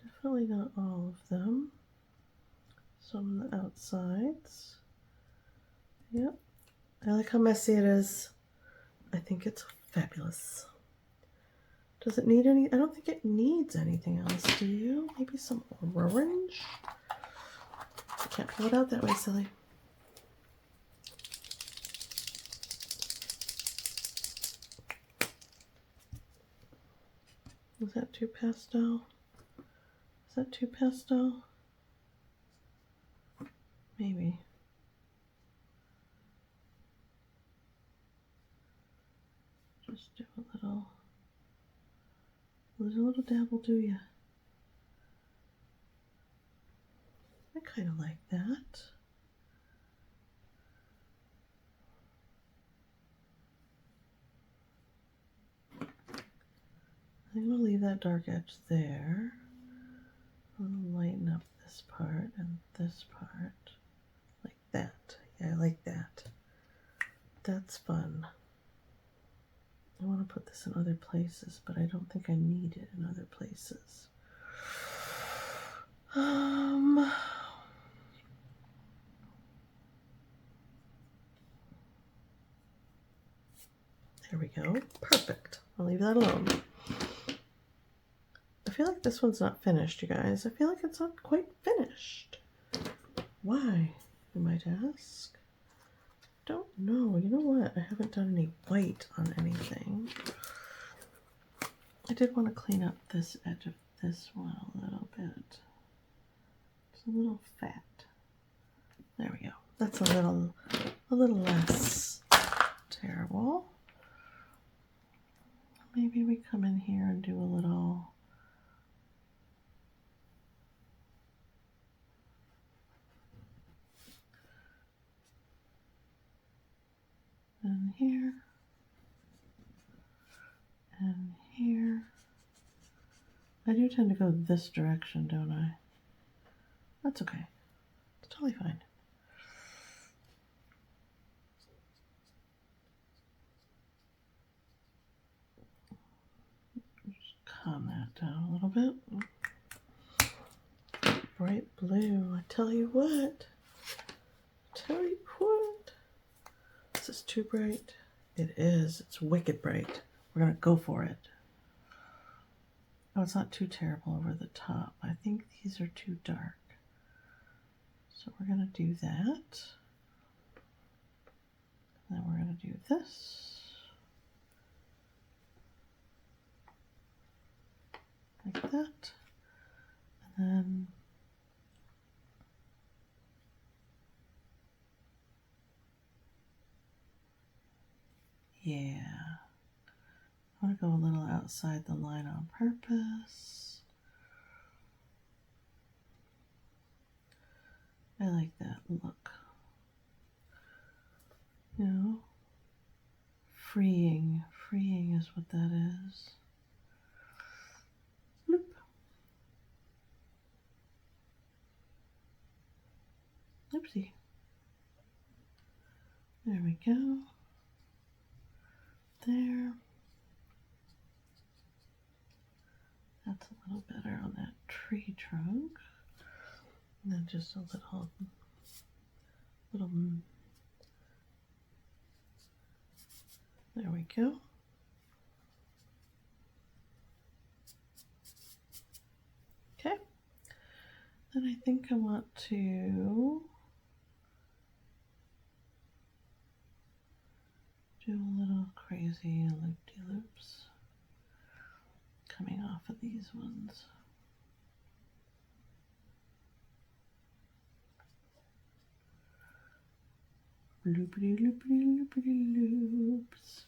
Definitely not all of them. Some on the outsides. Yep. I like how messy it is. I think it's fabulous. Does it need any? I don't think it needs anything else, do you? Maybe some orange? I can't pull it out that way, silly. Is that too pastel? Is that too pastel? Maybe. Just do a little dab will do ya. I kind of like that. I'm going to leave that dark edge there. I'm going to lighten up this part and this part like that. Yeah, I like that. That's fun. I want to put this in other places, but I don't think I need it in other places. There we go. Perfect. I'll leave that alone. I feel like this one's not finished, you guys. I feel like it's not quite finished. Why, you might ask? Don't know. You know what? I haven't done any white on anything. I did want to clean up this edge of this one a little bit. It's a little fat. There we go. That's a little less terrible. Maybe we come in here and do a little and here and here. I do tend to go this direction, don't I? That's okay. It's totally fine. Just calm that down a little bit. Bright blue. I tell you what. Is this too bright? It is. It's wicked bright. We're going to go for it. Oh, it's not too terrible over the top. I think these are too dark. So we're going to do that. And then we're going to do this. Like that. And then yeah. I want to go a little outside the line on purpose. I like that look. You know, freeing is what that is. Bloop. Oopsie. There we go. There. That's a little better on that tree trunk. And then just a little, there we go. Okay. Then I think I want to do a little crazy loop-de-loops coming off of these ones. Loopity-loopity-loopity-loops.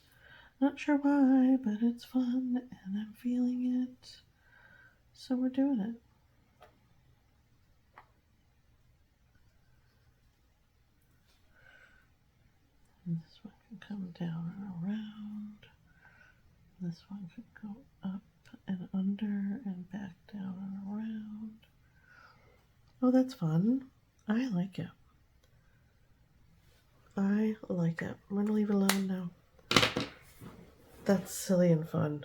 Not sure why, but it's fun and I'm feeling it. So we're doing it. And this one can come down and around. This one could go up and under and back down and around. Oh, that's fun. I like it. I like it. I'm going to leave it alone now. That's silly and fun.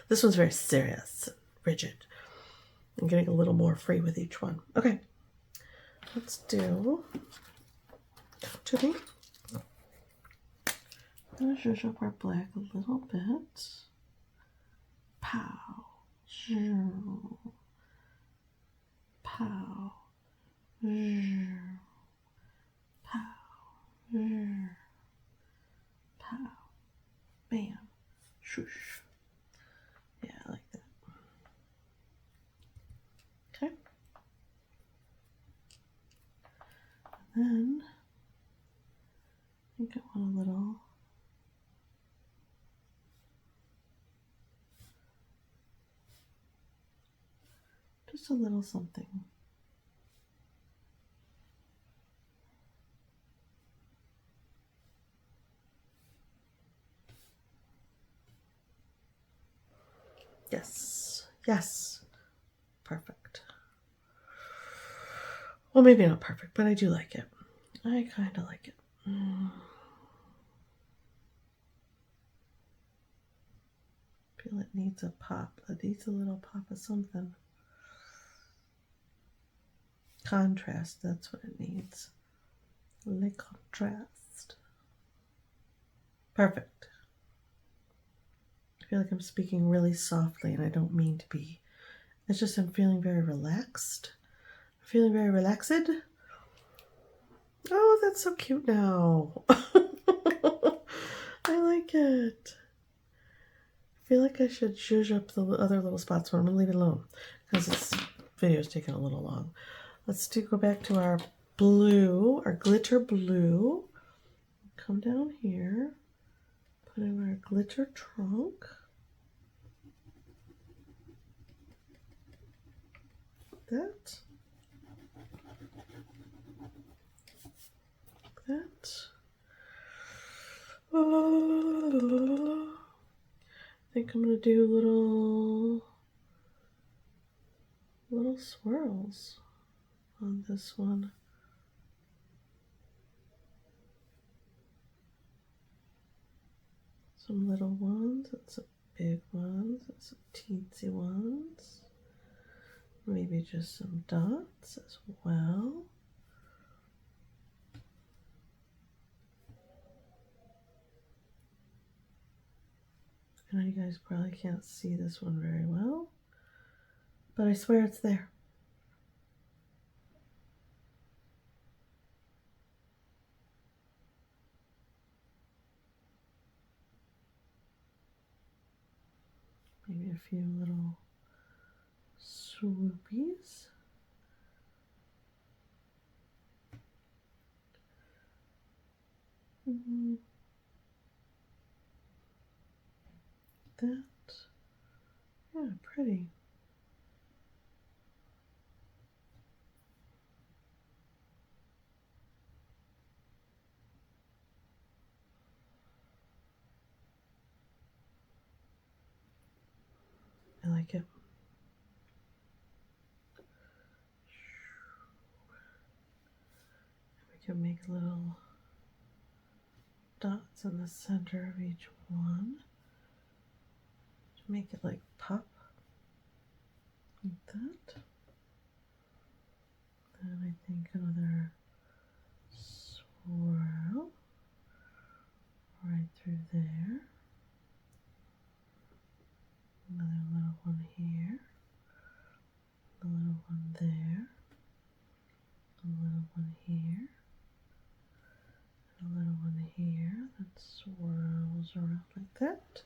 This one's very serious, rigid. I'm getting a little more free with each one. Okay, let's do to me. I'm going to zhuzh up our black a little bit. Pow. Zhoo. Pow. Zhoo. Pow. Zhoo. Pow. Bam. Shoosh. Yeah, I like that. Okay. And then I think I want a little just a little something. Yes. Perfect. Well, maybe not perfect, but I do like it. I kind of like it. Feel it needs a pop. It needs a little pop of something. Contrast, that's what it needs. Le contrast. Perfect. I feel like I'm speaking really softly and I don't mean to be. It's just I'm feeling very relaxed. I'm feeling very relaxed. Oh, that's so cute now. I like it. I feel like I should zhuzh up the other little spots, but I'm going to leave it alone because this video is taking a little long. Let's go back to our blue, our glitter blue. Come down here, put in our glitter trunk. That. I think I'm going to do little swirls on this one. Some little ones and some big ones and some teensy ones. Maybe just some dots as well. I know you guys probably can't see this one very well, but I swear it's there. Maybe a few little swoopies. That, yeah, pretty. I like it. We can make little dots in the center of each one to make it like pop, like that. Then I think another swirl right through there. Another little one here, a little one there, a little one here, and a little one here that swirls around like that.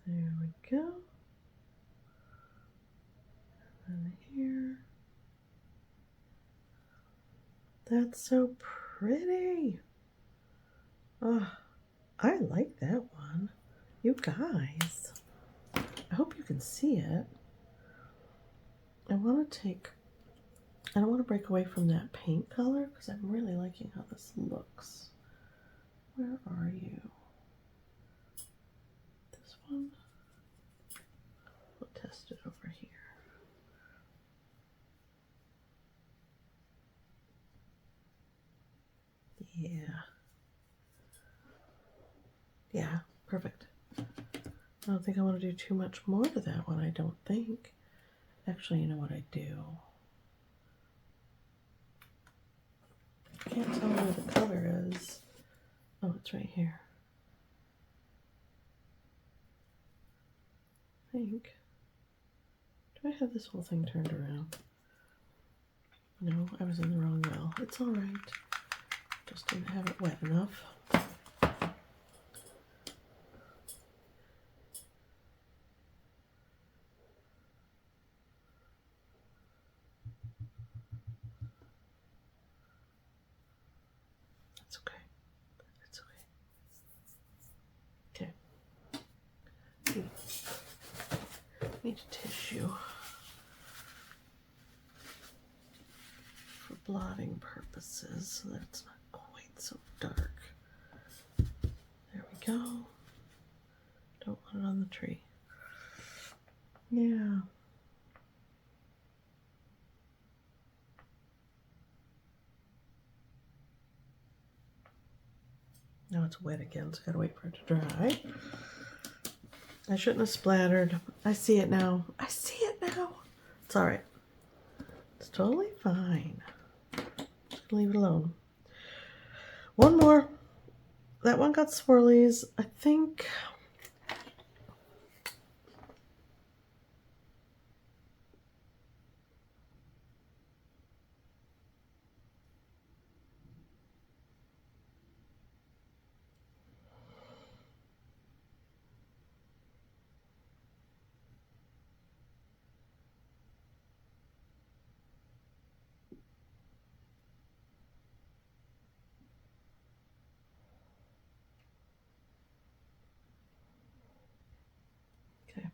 There we go. And here. That's so pretty. Oh, I like that one. You guys, I hope you can see it. I want to break away from that paint color because I'm really liking how this looks. Where are you? This one? We'll test it over here. Yeah. Yeah, perfect. I don't think I want to do too much more to that one, I don't think. Actually, you know what I do? I can't tell where the color is. Oh, it's right here. I think. Do I have this whole thing turned around? No, I was in the wrong well. It's all right. Just didn't have it wet enough. It's okay. It's okay. Okay. Need a tissue. blotting purposes so that it's not quite so dark. There we go. Don't want it on the tree. Yeah. Now it's wet again, so I gotta wait for it to dry. I shouldn't have splattered. I see it now. I see it now. It's all right. It's totally fine. Just gonna leave it alone. One more. That one got swirlies. I think okay.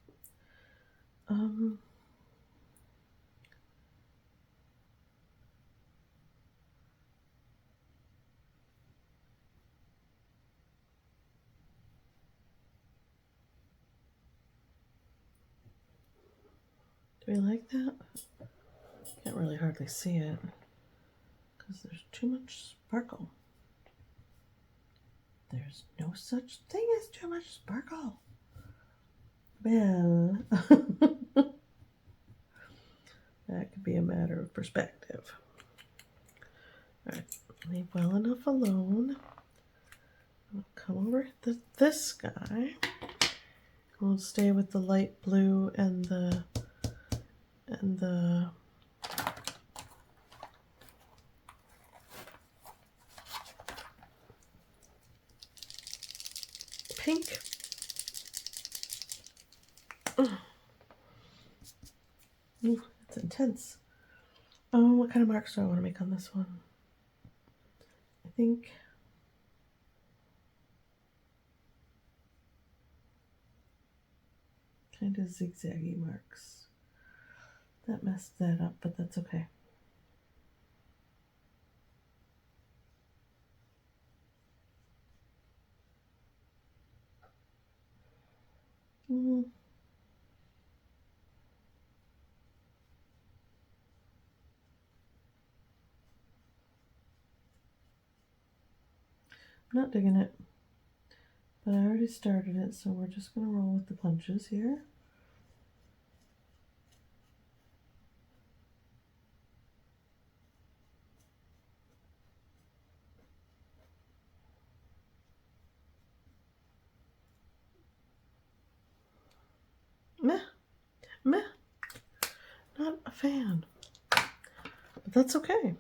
Do we like that? Can't really hardly see it because there's too much sparkle. There's no such thing as too much sparkle. Well, that could be a matter of perspective. All right, leave well enough alone. I'll come over to this guy. We'll stay with the light blue and the pink. Ooh, that's intense. Oh, what kind of marks do I want to make on this one? I think kind of zigzaggy marks. That messed that up, but that's okay. I'm not digging it, but I already started it, so we're just going to roll with the punches here. Meh, meh, not a fan, but that's okay.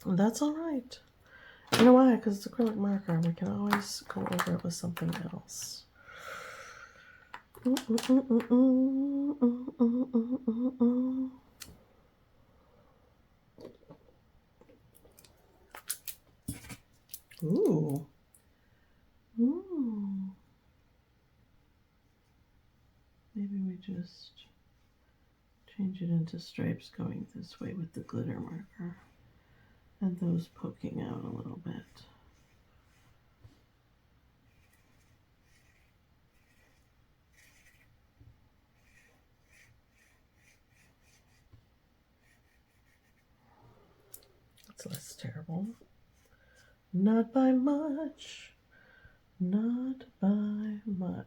That's all right. You know why? Because it's acrylic marker. We can always go over it with something else. Ooh. Ooh. Maybe we just change it into stripes going this way with the glitter marker. And those poking out a little bit. That's less terrible. Not by much. Not by much.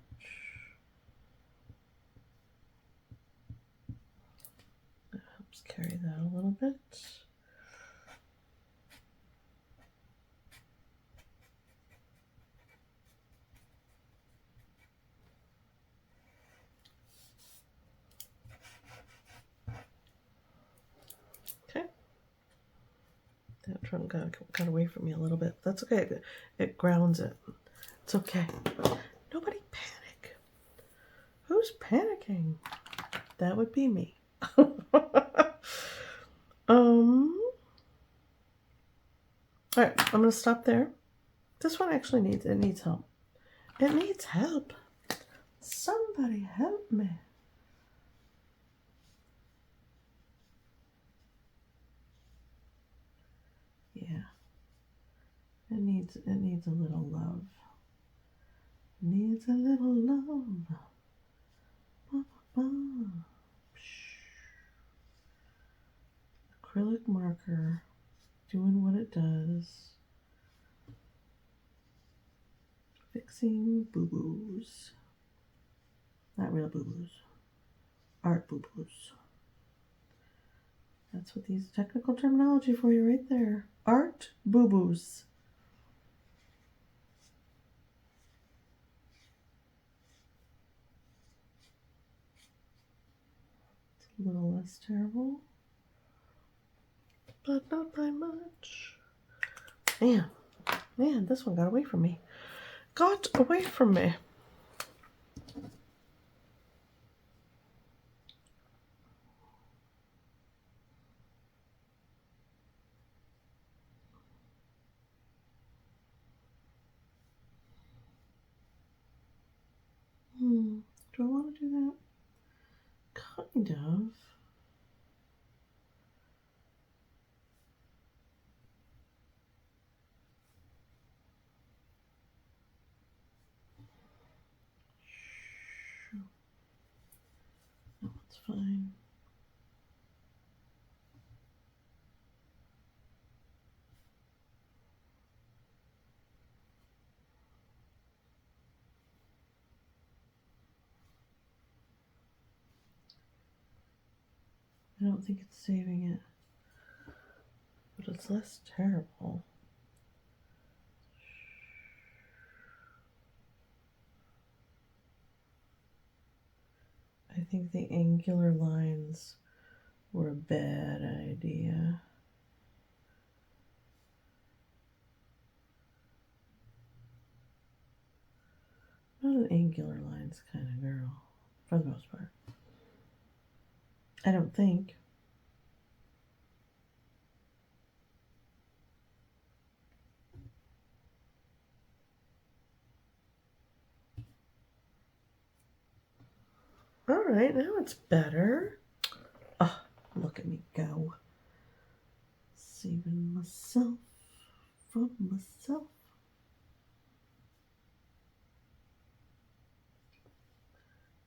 That helps carry that a little bit. Okay. That trunk got away from me a little bit. That's okay. It grounds it. It's okay. Nobody panic. Who's panicking? That would be me. All right, I'm gonna stop there. This one actually needs help. It needs help. Somebody help me. Yeah. It needs a little love. Needs a little love. Ba, ba, ba. Acrylic marker doing what it does. Fixing boo-boos. Not real boo-boos. Art boo-boos. That's what these technical terminology for you right there. Art boo-boos. It's a little less terrible, but not by much. Man, this one got away from me. Got away from me. Do I want to do that? Kind of. No, it's fine. I don't think it's saving it, but it's less terrible. I think the angular lines were a bad idea. Not an angular lines kind of girl, for the most part. I don't think. All right, now it's better. Oh, look at me go. Saving myself from myself.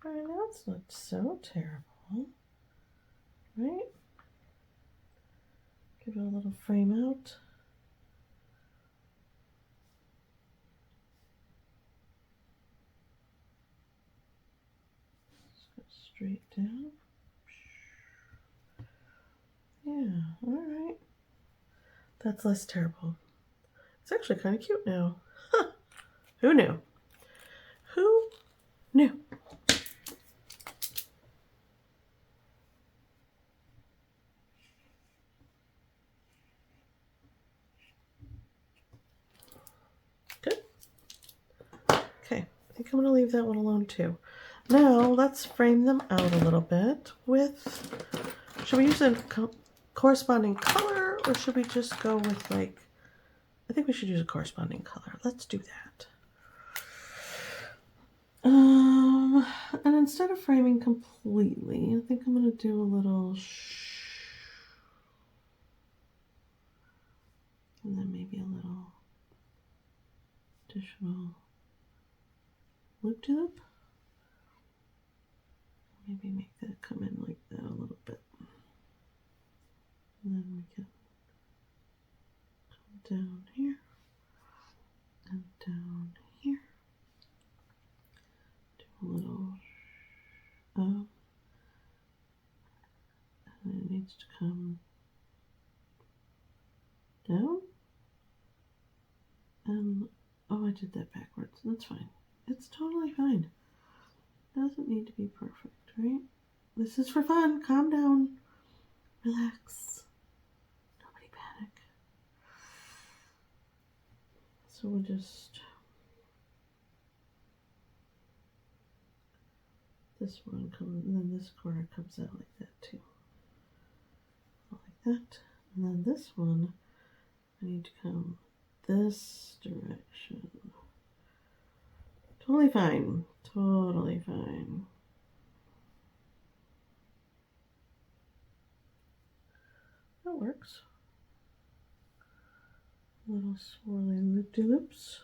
All right, now it's not so terrible, right? Give it a little frame out. Just go straight down. Yeah, all right. That's less terrible. It's actually kind of cute now. Huh. Who knew? Who knew? Good. Okay, I think I'm going to leave that one alone too. Now let's frame them out a little bit with, should we use a corresponding color or should we just go with like, I think we should use a corresponding color. Let's do that. And instead of framing completely, I think I'm going to do a little and then maybe a little additional loop-de-loop. Maybe make that come in like that a little bit. And then we can come down here and down here. Do a little and it needs to come down. And oh, I did that backwards. That's fine. It's totally fine. Doesn't need to be perfect, right? This is for fun. Calm down. Relax. Nobody panic. So we'll just, this one comes, and then this corner comes out like that too. Like that. And then this one, I need to come this direction. Totally fine. Totally fine. That works. Little swirly loop-de-loops.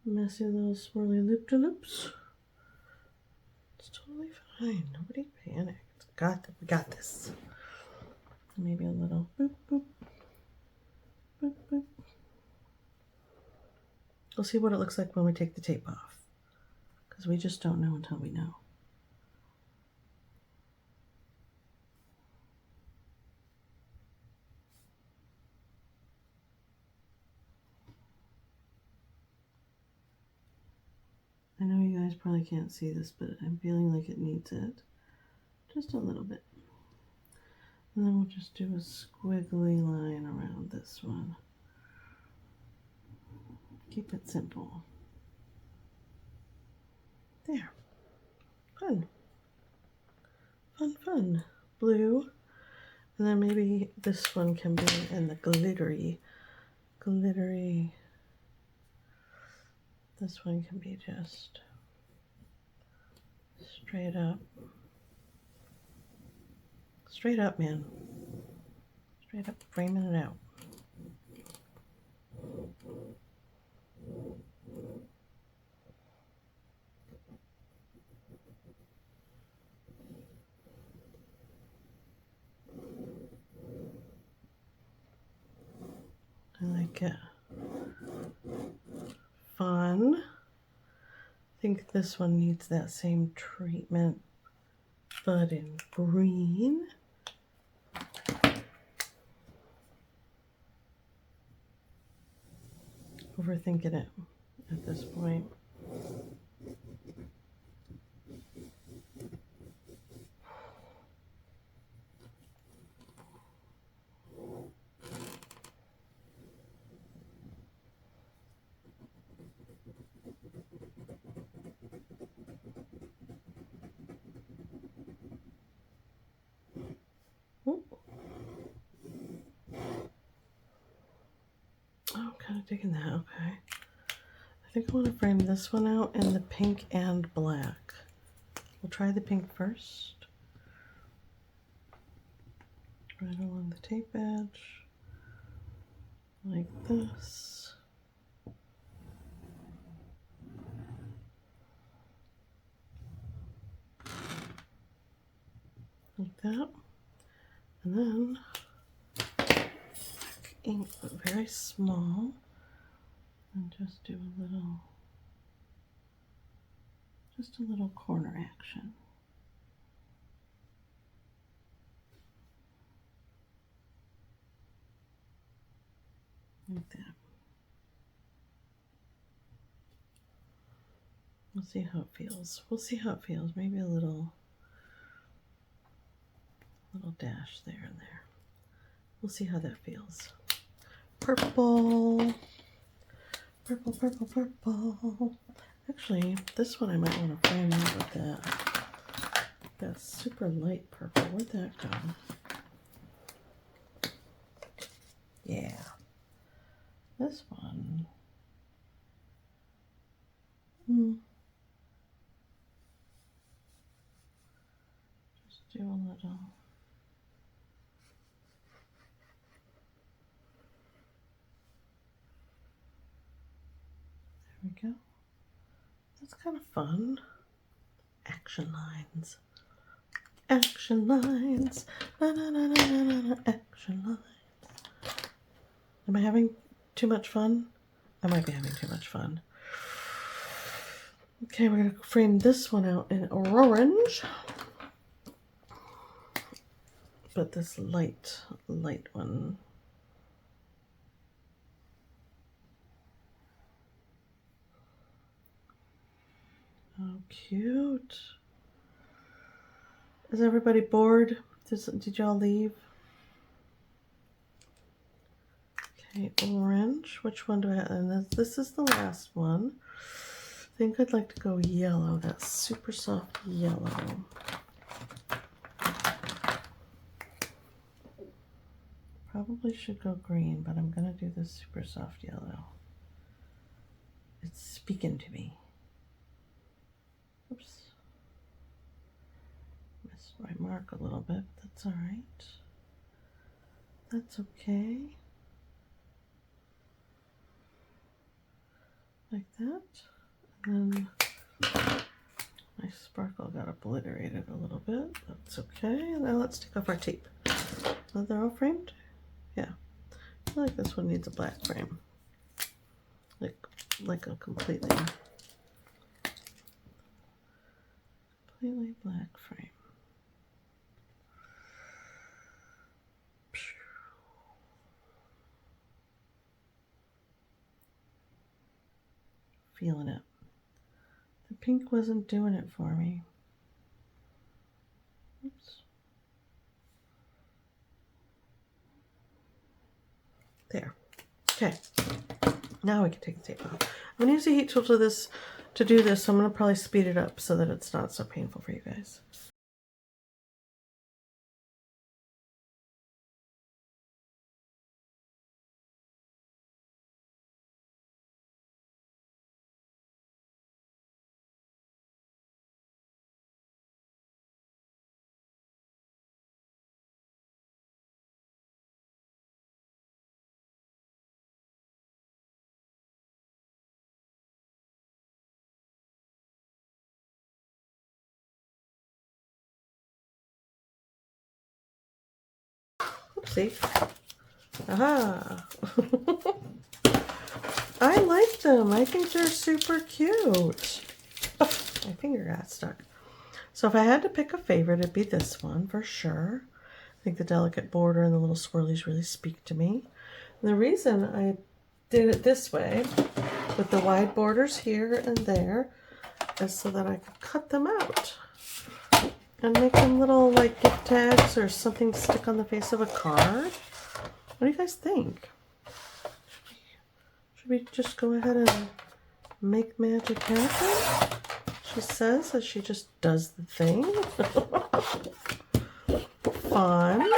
Messy little swirly loop-de-loops. It's totally fine. Nobody panicked. We got this. Maybe a little boop, boop, boop, boop. We'll see what it looks like when we take the tape off, because we just don't know until we know. I know you guys probably can't see this, but I'm feeling like it needs it. Just a little bit. And then we'll just do a squiggly line around this one. Keep it simple. There. Fun. Fun, fun. Blue. And then maybe this one can be in the glittery. This one can be just straight up. Straight up, man. Straight up, framing it out. I like it. Fun. I think this one needs that same treatment, but in green. Overthinking it at this point. Oh, kind of digging that. Okay. I think I want to frame this one out in the pink and black. We'll try the pink first. Right along the tape edge. Like this. Like that. And then ink, but very small. And just do just a little corner action. Like that. We'll see how it feels. We'll see how it feels. Maybe a little dash there and there. We'll see how that feels. Purple. Purple, purple, purple. Actually, this one I might want to frame out with that super light purple. Where'd that go? Yeah. This one. Just do a little. There we go. That's kind of fun. Action lines. Action lines. Na, na, na, na, na, na, action lines. Am I having too much fun? I might be having too much fun. Okay, we're going to frame this one out in orange. But this light one. Oh, cute. Is everybody bored? Did y'all leave? Okay, orange. Which one do I have? And this is the last one. I think I'd like to go yellow, that super soft yellow. Probably should go green, but I'm going to do this super soft yellow. It's speaking to me. Oops. Missed my mark a little bit, but that's all right. That's okay. like that. And then my sparkle got obliterated a little bit. That's okay. Now let's take off our tape. Are they all framed? Yeah. I feel like this one needs a black frame. Like a completely black frame. Feeling it. The pink wasn't doing it for me. Oops. There. Okay. Now we can take the tape off. I'm going to use the heat tool to do this, so I'm going to probably speed it up so that it's not so painful for you guys. Oopsie. Aha. I like them. I think they're super cute. Oh, my finger got stuck. So if I had to pick a favorite, it'd be this one for sure. I think the delicate border and the little swirlies really speak to me. And the reason I did it this way, with the wide borders here and there, is so that I could cut them out and make them little like gift tags or something to stick on the face of a card. What do you guys think? Should we just go ahead and make magic happen? She says as she just does the thing. Fun.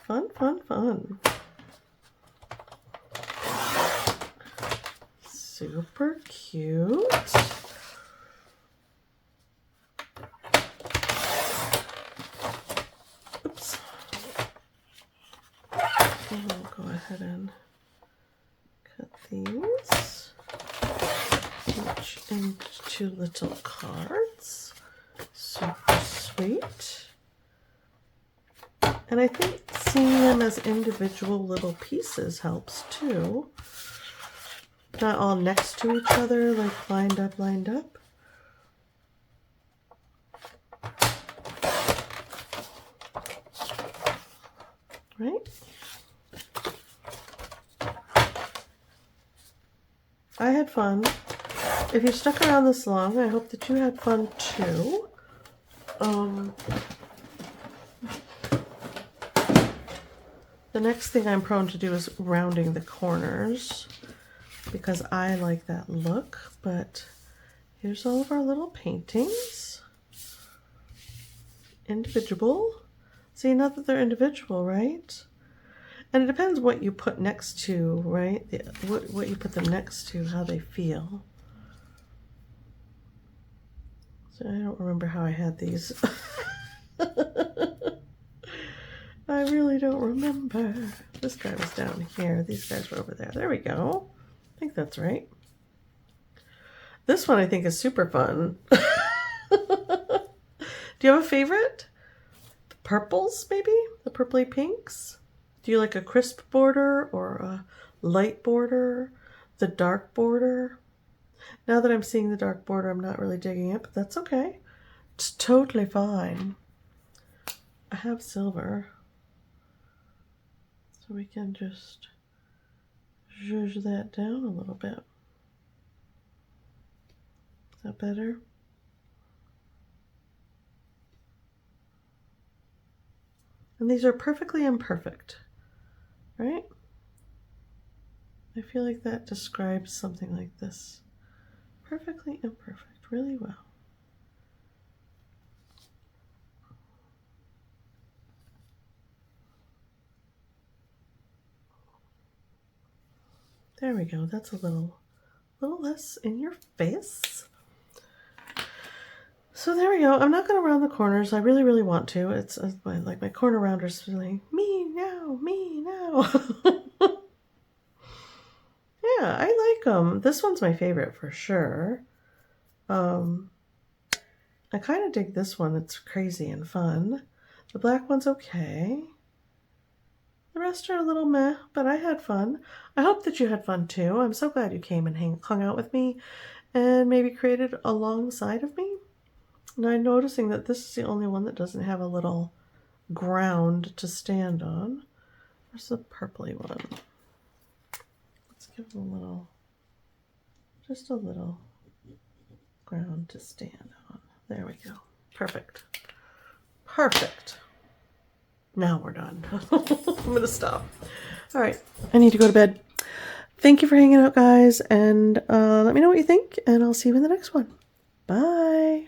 Fun, fun, fun. Super cute. Oops. And we'll go ahead and cut these each into little cards. Super sweet. And I think seeing them as individual little pieces helps too. Not all next to each other, like lined up, lined up. Right? I had fun. If you stuck around this long, I hope that you had fun too. The next thing I'm prone to do is rounding the corners because I like that look, but here's all of our little paintings. Individual. See, not that they're individual, right? And it depends what you put next to, right? What you put them next to, how they feel. So I don't remember how I had these. I really don't remember. This guy was down here. These guys were over there. There we go. I think that's right. This one I think is super fun. Do you have a favorite? The purples, maybe? The purpley pinks? Do you like a crisp border or a light border? The dark border? Now that I'm seeing the dark border, I'm not really digging it, but that's okay. It's totally fine. I have silver. So we can just zhuzh that down a little bit. Is that better? And these are perfectly imperfect, right? I feel like that describes something like this. Perfectly imperfect, really well. There we go. That's a little less in your face. So there we go. I'm not going to round the corners. I really, really want to. It's like my corner rounders really, me now, me now. Yeah, like them. This one's my favorite for sure. I kind of dig this one. It's crazy and fun. The black one's okay. The rest are a little meh, but I had fun. I hope that you had fun too. I'm so glad you came and hung out with me and maybe created alongside of me. And I'm noticing that this is the only one that doesn't have a little ground to stand on. Where's the purpley one? Let's give it a little, just a little ground to stand on. There we go. Perfect. Perfect. Now we're done. I'm going to stop. All right. I need to go to bed. Thank you for hanging out, guys. And let me know what you think. And I'll see you in the next one. Bye.